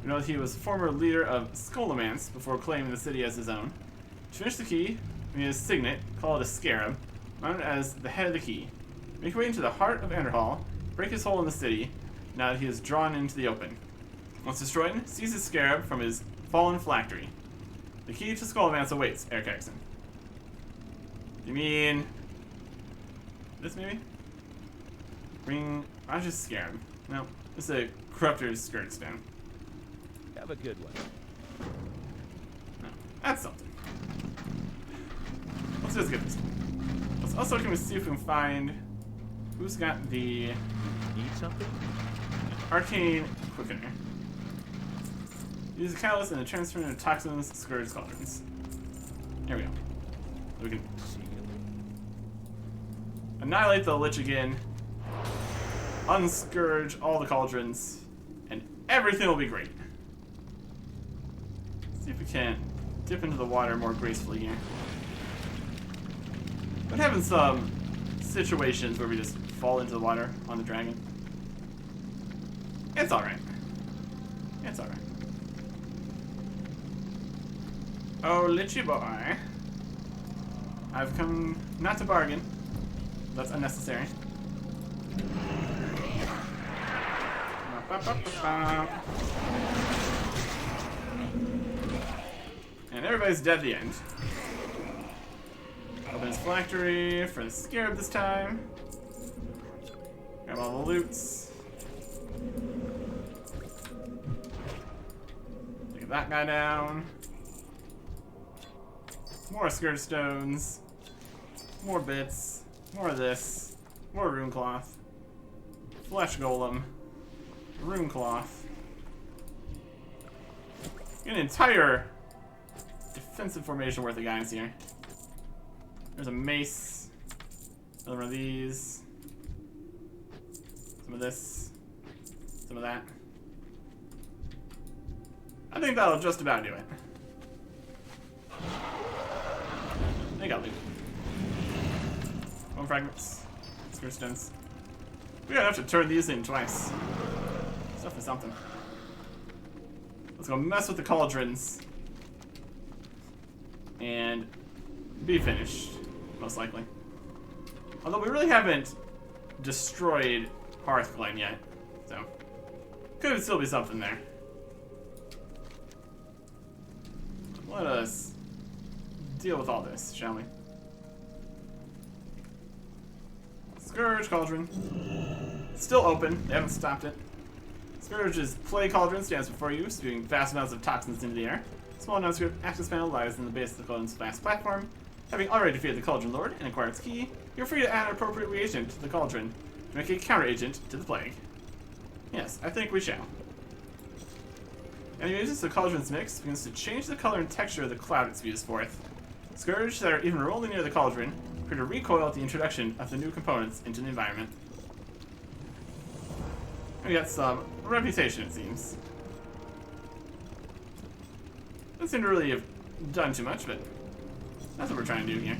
We know that he was former leader of Scholomance before claiming the city as his own. To finish the key, we need a signet, call it a Scarab, mounted as the head of the key. Make your way into the heart of Anderhall, break his hole in the city, now that he is drawn into the open. Once destroyed, seize his Scarab from his fallen phylactery. The key to Scholomance awaits, Eric Erickson. You mean this, maybe? Bring Raj's Scarab. No, this is a Corruptor's Scourge Stone. Have a good one. No, that's something. Let's just get this one. Let's also can we see if we can find who's got the Need something? Arcane Quickener. Use a catalyst and a transfer into toxins, Scourge cauldrons. Here we go. We can See you later. annihilate the Lich again, unscourge all the cauldrons, and everything will be great. Let's see if we can dip into the water more gracefully here. But having some situations where we just fall into the water on the dragon. It's alright. It's alright. Oh, Lichy boy. I've come not to bargain. That's unnecessary. And everybody's dead at the end. Open his phylactery for the Scarab this time. Grab all the loots. Take that guy down. More Scourge stones. More bits. More of this. More rune cloth. Flesh golem. Rune cloth. An entire defensive formation worth of guys here. There's a mace. Another one of these. Some of this. Some of that. I think that'll just about do it. I got loot. Bone fragments. Scourge stones. We're gonna have to turn these in twice. Stuff is something. Let's go mess with the cauldrons. And be finished, most likely. Although we really haven't destroyed Hearthglen yet, so could still be something there. Let us deal with all this, shall we? Scourge Cauldron. Still open, they haven't stopped it. Scourge's Play Cauldron stands before you, spewing vast amounts of toxins into the air. Small nondescript access panel lies in the base of the cauldron's vast platform. Having already defeated the Cauldron Lord and acquired its key, you're free to add an appropriate reagent to the cauldron to make a counter-agent to the plague. Yes, I think we shall. Any agents the cauldron's mix begins to change the color and texture of the cloud it spews forth. Scourge that are even remotely near the cauldron appear to recoil at the introduction of the new components into the environment. We got some reputation, it seems. Doesn't seem to really have done too much, but that's what we're trying to do here.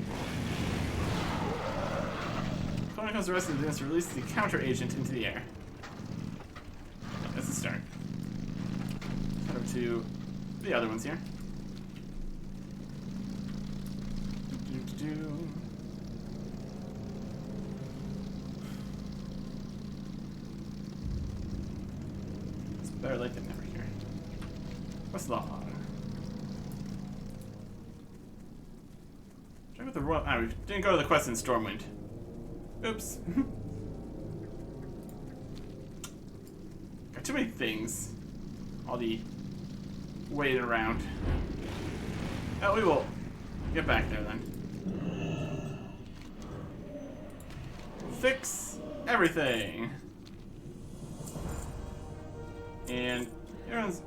When it comes to the rest of the business, release the counter agent into the air. That's the start. Head over to the other ones here. It's better late than never here. What's the log? Check out the royal. Ah, we didn't go to the quest in Stormwind. Oops. Got too many things. All the waiting around. Oh, we will get back there then. Fix everything. And everyone's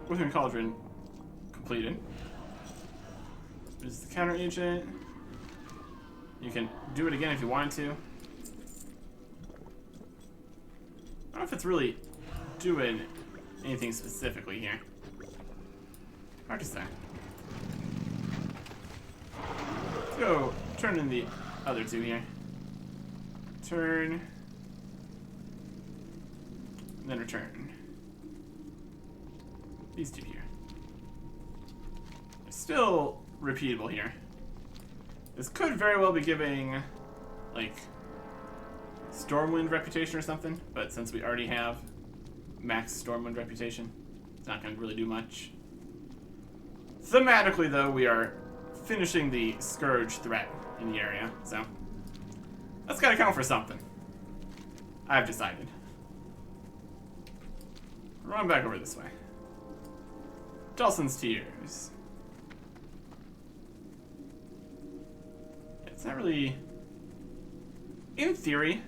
within Cauldron completed. This is the counter agent. You can do it again if you wanted to. I don't know if it's really doing anything specifically here. Hard to say. Let's go turn in the other two here. Turn. And then return. These two here. They're still repeatable here. This could very well be giving, like, Stormwind reputation or something, but since we already have max Stormwind reputation, it's not going to really do much. Thematically, though, we are finishing the Scourge threat in the area, so that's got to count for something. I've decided. Run back over this way. Dulcin's Tears. It's not really... In theory,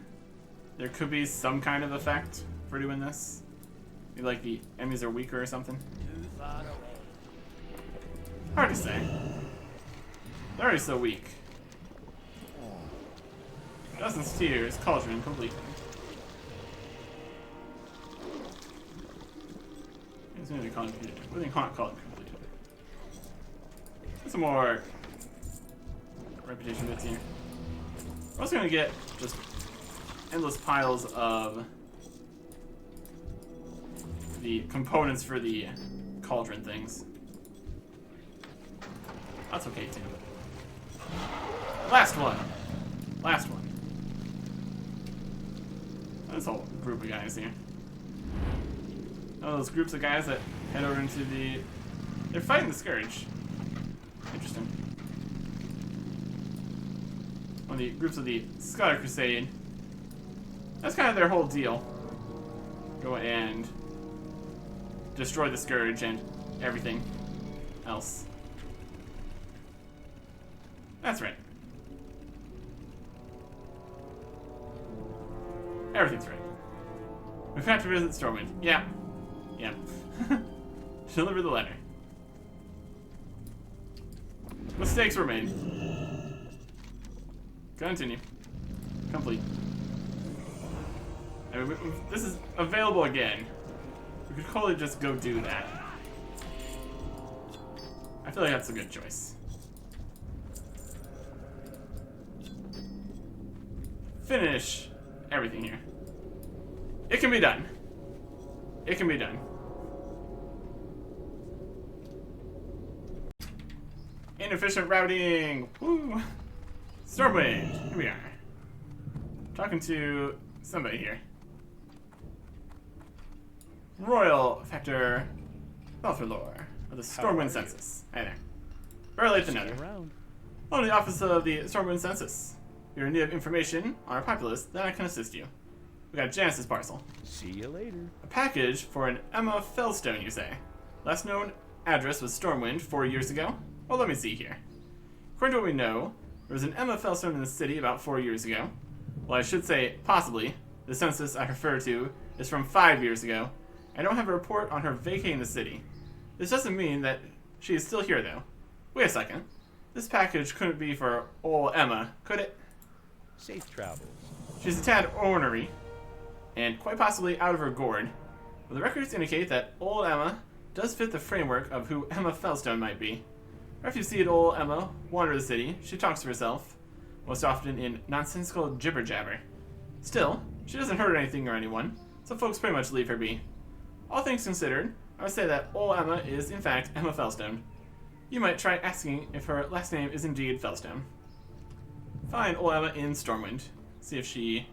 there could be some kind of effect for doing this. Maybe like the enemies are weaker or something. Too far away. Hard to say. They're already so weak. Dulcin's Tears, Cauldron completed. It's going to be Cauldron completed. What do you call it completed? Some more reputation bits here. We're also going to get just endless piles of the components for the cauldron things. That's okay too. Last one. Last one. This whole group of guys here. Oh, those groups of guys that head over into the... They're fighting the Scourge. Interesting. One of the groups of the Scholar Crusade. That's kind of their whole deal. Go and destroy the Scourge and everything else. That's right. Everything's right. We've got to visit Stormwind. Yeah. Yeah. Deliver the letter. Mistakes were made. Continue. complete. I mean, this is available again. We could totally just go do that. I feel like that's a good choice. Finish everything here. It can be done. It can be done. Inefficient routing. Woo! Stormwind. Here we are. Talking to somebody here. Royal Factor Belthalor of the Stormwind Census. Hi there. Very late to know. Around. On the office of the Stormwind Census. If you're in need of information on our populace, then I can assist you. We got Janice's parcel. See you later. A package for an Emma Fellstone, you say? Last known address was Stormwind 4 years ago? Well, let me see here. According to what we know, there was an Emma Fellstone in the city about 4 years ago. Well, I should say, possibly. The census I refer to is from 5 years ago. I don't have a report on her vacating the city. This doesn't mean that she is still here, though. Wait a second. This package couldn't be for old Emma, could it? Safe travels. She's a tad ornery, and quite possibly out of her gourd. But the records indicate that old Emma does fit the framework of who Emma Fellstone might be. Or if you see old Emma wander the city, she talks to herself, most often in nonsensical jibber-jabber. Still, she doesn't hurt anything or anyone, so folks pretty much leave her be. All things considered, I would say that old Emma is in fact Emma Fellstone. You might try asking if her last name is indeed Fellstone. Find old Emma in Stormwind. See if she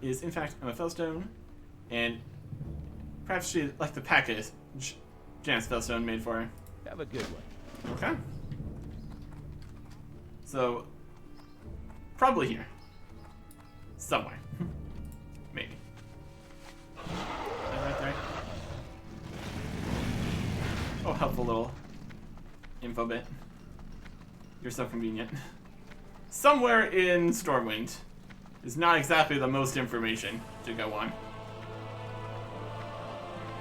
is in fact Emma Fellstone, and perhaps she like the package Janice Fellstone made for her. Have a good one. Okay. So, probably here. Somewhere. Maybe. Right there. Oh, helpful little info bit. You're so convenient. Somewhere in Stormwind is not exactly the most information to go on.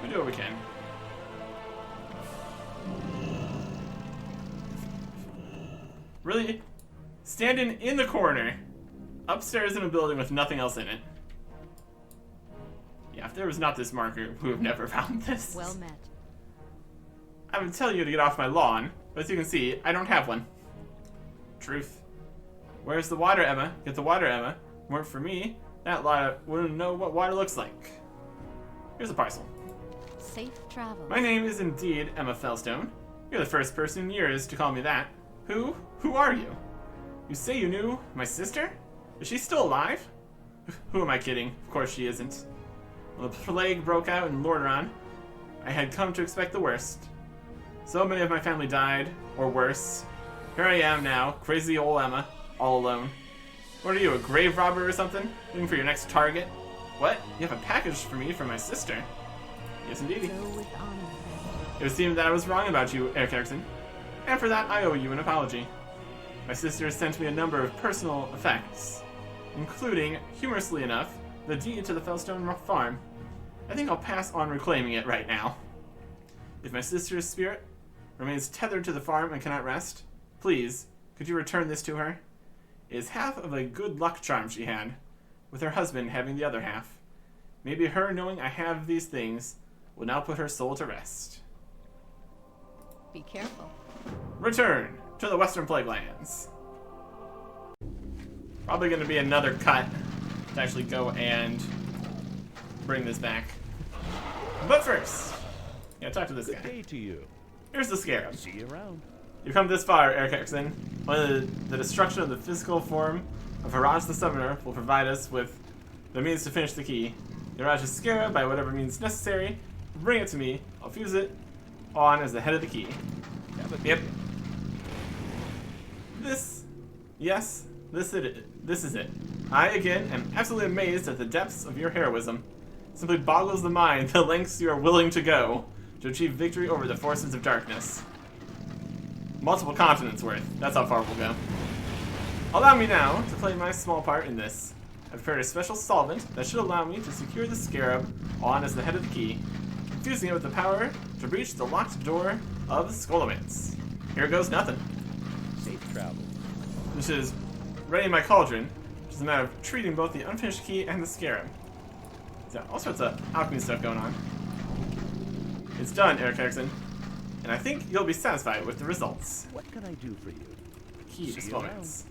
We do what we can. Really? Standing in the corner, upstairs in a building with nothing else in it. Yeah, if there was not this marker, we would have never found this. Well met. I would tell you to get off my lawn, but as you can see, I don't have one. Truth. Where's the water, Emma? Get the water, Emma. Weren't for me, that lot wouldn't know what water looks like. Here's a parcel. Safe travels. My name is indeed Emma Fellstone. You're the first person in years to call me that. Who? Who are you? You say you knew my sister? Is she still alive? Who am I kidding? Of course she isn't. When the plague broke out in Lordaeron, I had come to expect the worst. So many of my family died, or worse. Here I am now, crazy old Emma, all alone. What are you, a grave robber or something? Looking for your next target? What? You have a package for me from my sister? Yes, indeed. Go with honor. It would seem that I was wrong about you, Eric Erickson. And for that, I owe you an apology. My sister sent me a number of personal effects, including, humorously enough, the deed to the Fellstone farm. I think I'll pass on reclaiming it right now. If my sister's spirit remains tethered to the farm and cannot rest, please, could you return this to her? It is half of a good luck charm she had, with her husband having the other half. Maybe her knowing I have these things will now put her soul to rest. Be careful. Return to the Western Plaguelands. Probably going to be another cut to actually go and bring this back. But first, yeah, talk to this Good guy. day to you. Here's the Scarab. See you around. You've come this far, Eric Erickson. Only the destruction of the physical form of Haraj the Summoner will provide us with the means to finish the key. The Haraj's Scarab, by whatever means necessary, bring it to me. I'll fuse it on as the head of the key. Have a good Yep. one. This is it. I, again, am absolutely amazed at the depths of your heroism. It simply boggles the mind the lengths you are willing to go to achieve victory over the forces of darkness. Multiple continents worth. That's how far we'll go. Allow me now to play my small part in this. I've prepared a special solvent that should allow me to secure the Scarab on as the head of the key, infusing it with the power to breach the locked door of Skolomance. Here goes nothing. Safe travel. Which is ready my cauldron, which It's a matter of treating both the unfinished key and the scarab. So all sorts of alchemy stuff going on. It's done, Eric Erickson. And I think you'll be satisfied with the results. What can I do for you? Key See you exponents.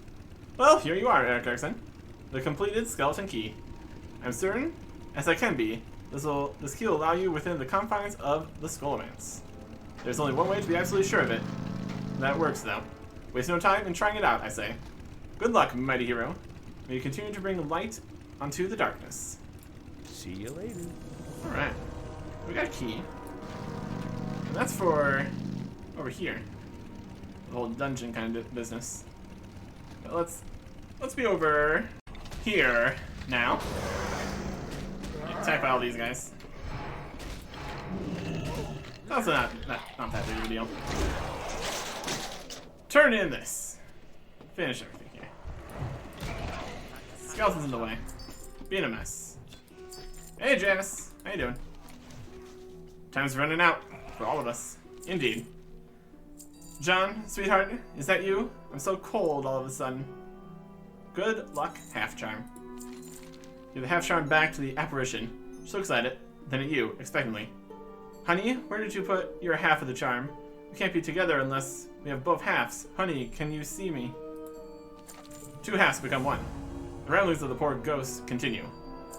Well, here you are, Eric Erickson. The completed skeleton key. I'm certain, as I can be, this key will allow you within the confines of the Scholomance. There's only one way to be absolutely sure of it. That works, though. Waste no time in trying it out, I say. Good luck, mighty hero. May you continue to bring light onto the darkness. See you later. Alright. We got a key. And that's for over here. The whole dungeon kind of business. But let's be over here now. Attack by all these guys. That's not that big of a deal. Turn in this. Finish everything here. Skeleton's in the way. Being a mess. Hey Janice, how you doing? Time's running out for all of us. Indeed. John, sweetheart, is that you? I'm so cold all of a sudden. Good luck, half charm. Give the half charm back to the apparition. She looks at it, then at you, expectantly. Honey, where did you put your half of the charm? We can't be together unless we have both halves. Honey, can you see me? Two halves become one. The ramblings of the poor ghost continue.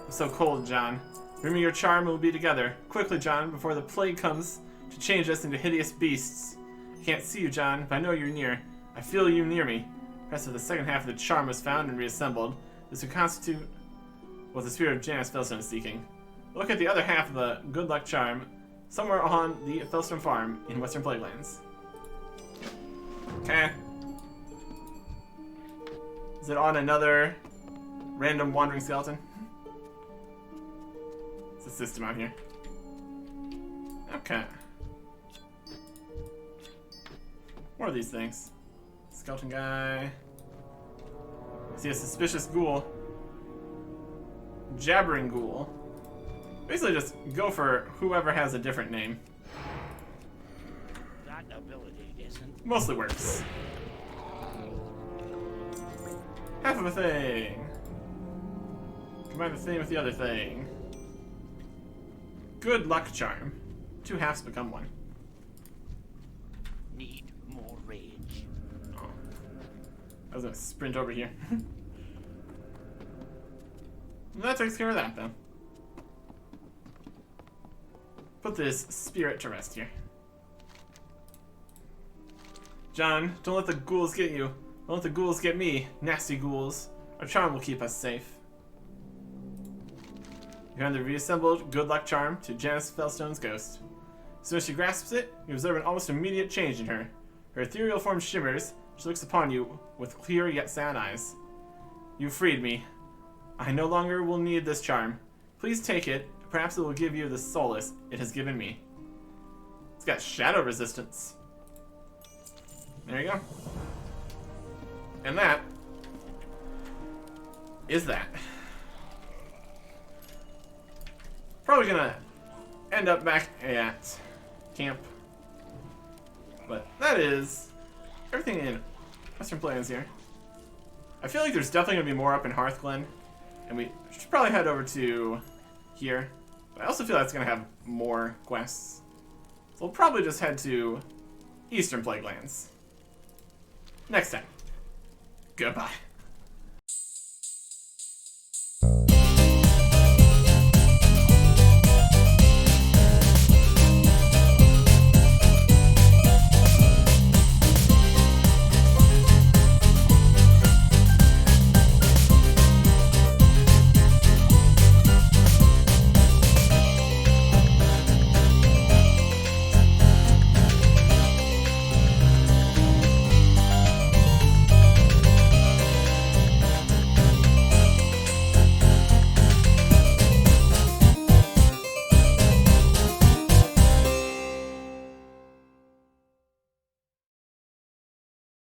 I'm so cold, John. Bring me your charm and we'll be together. Quickly, John, before the plague comes to change us into hideous beasts. I can't see you, John, but I know you're near. I feel you near me. Perhaps if the second half of the charm was found and reassembled, this would constitute what the spirit of Janice Felstone is seeking. Look at the other half of the good luck charm somewhere on the Felstone farm in Western Plaguelands. Okay. Is it on another random wandering skeleton? It's a system out here. Okay. What are these things? Skeleton guy. I see a suspicious ghoul. Jabbering ghoul. Basically just go for whoever has a different name. That ability isn't. Mostly works. Half of a thing. Combine the thing with the other thing. Good luck charm. Two halves become one. Need more rage. Oh. I was gonna sprint over here. That takes care of that, then. Put this spirit to rest here. John, don't let the ghouls get you. Don't let the ghouls get me. Nasty ghouls. Our charm will keep us safe. You hand the reassembled good luck charm to Janice Felstone's ghost. As soon as she grasps it, you observe an almost immediate change in her. Her ethereal form shimmers. She looks upon you with clear yet sad eyes. You freed me. I no longer will need this charm. Please take it. Perhaps it will give you the solace it has given me. It's got shadow resistance. There you go. And that is that. Probably gonna end up back at camp. But that is everything in Western Plains here. I feel like there's definitely gonna be more up in Hearthglen. And we should probably head over to here. But I also feel that's gonna have more quests. So we'll probably just head to Eastern Plaguelands next time. Goodbye.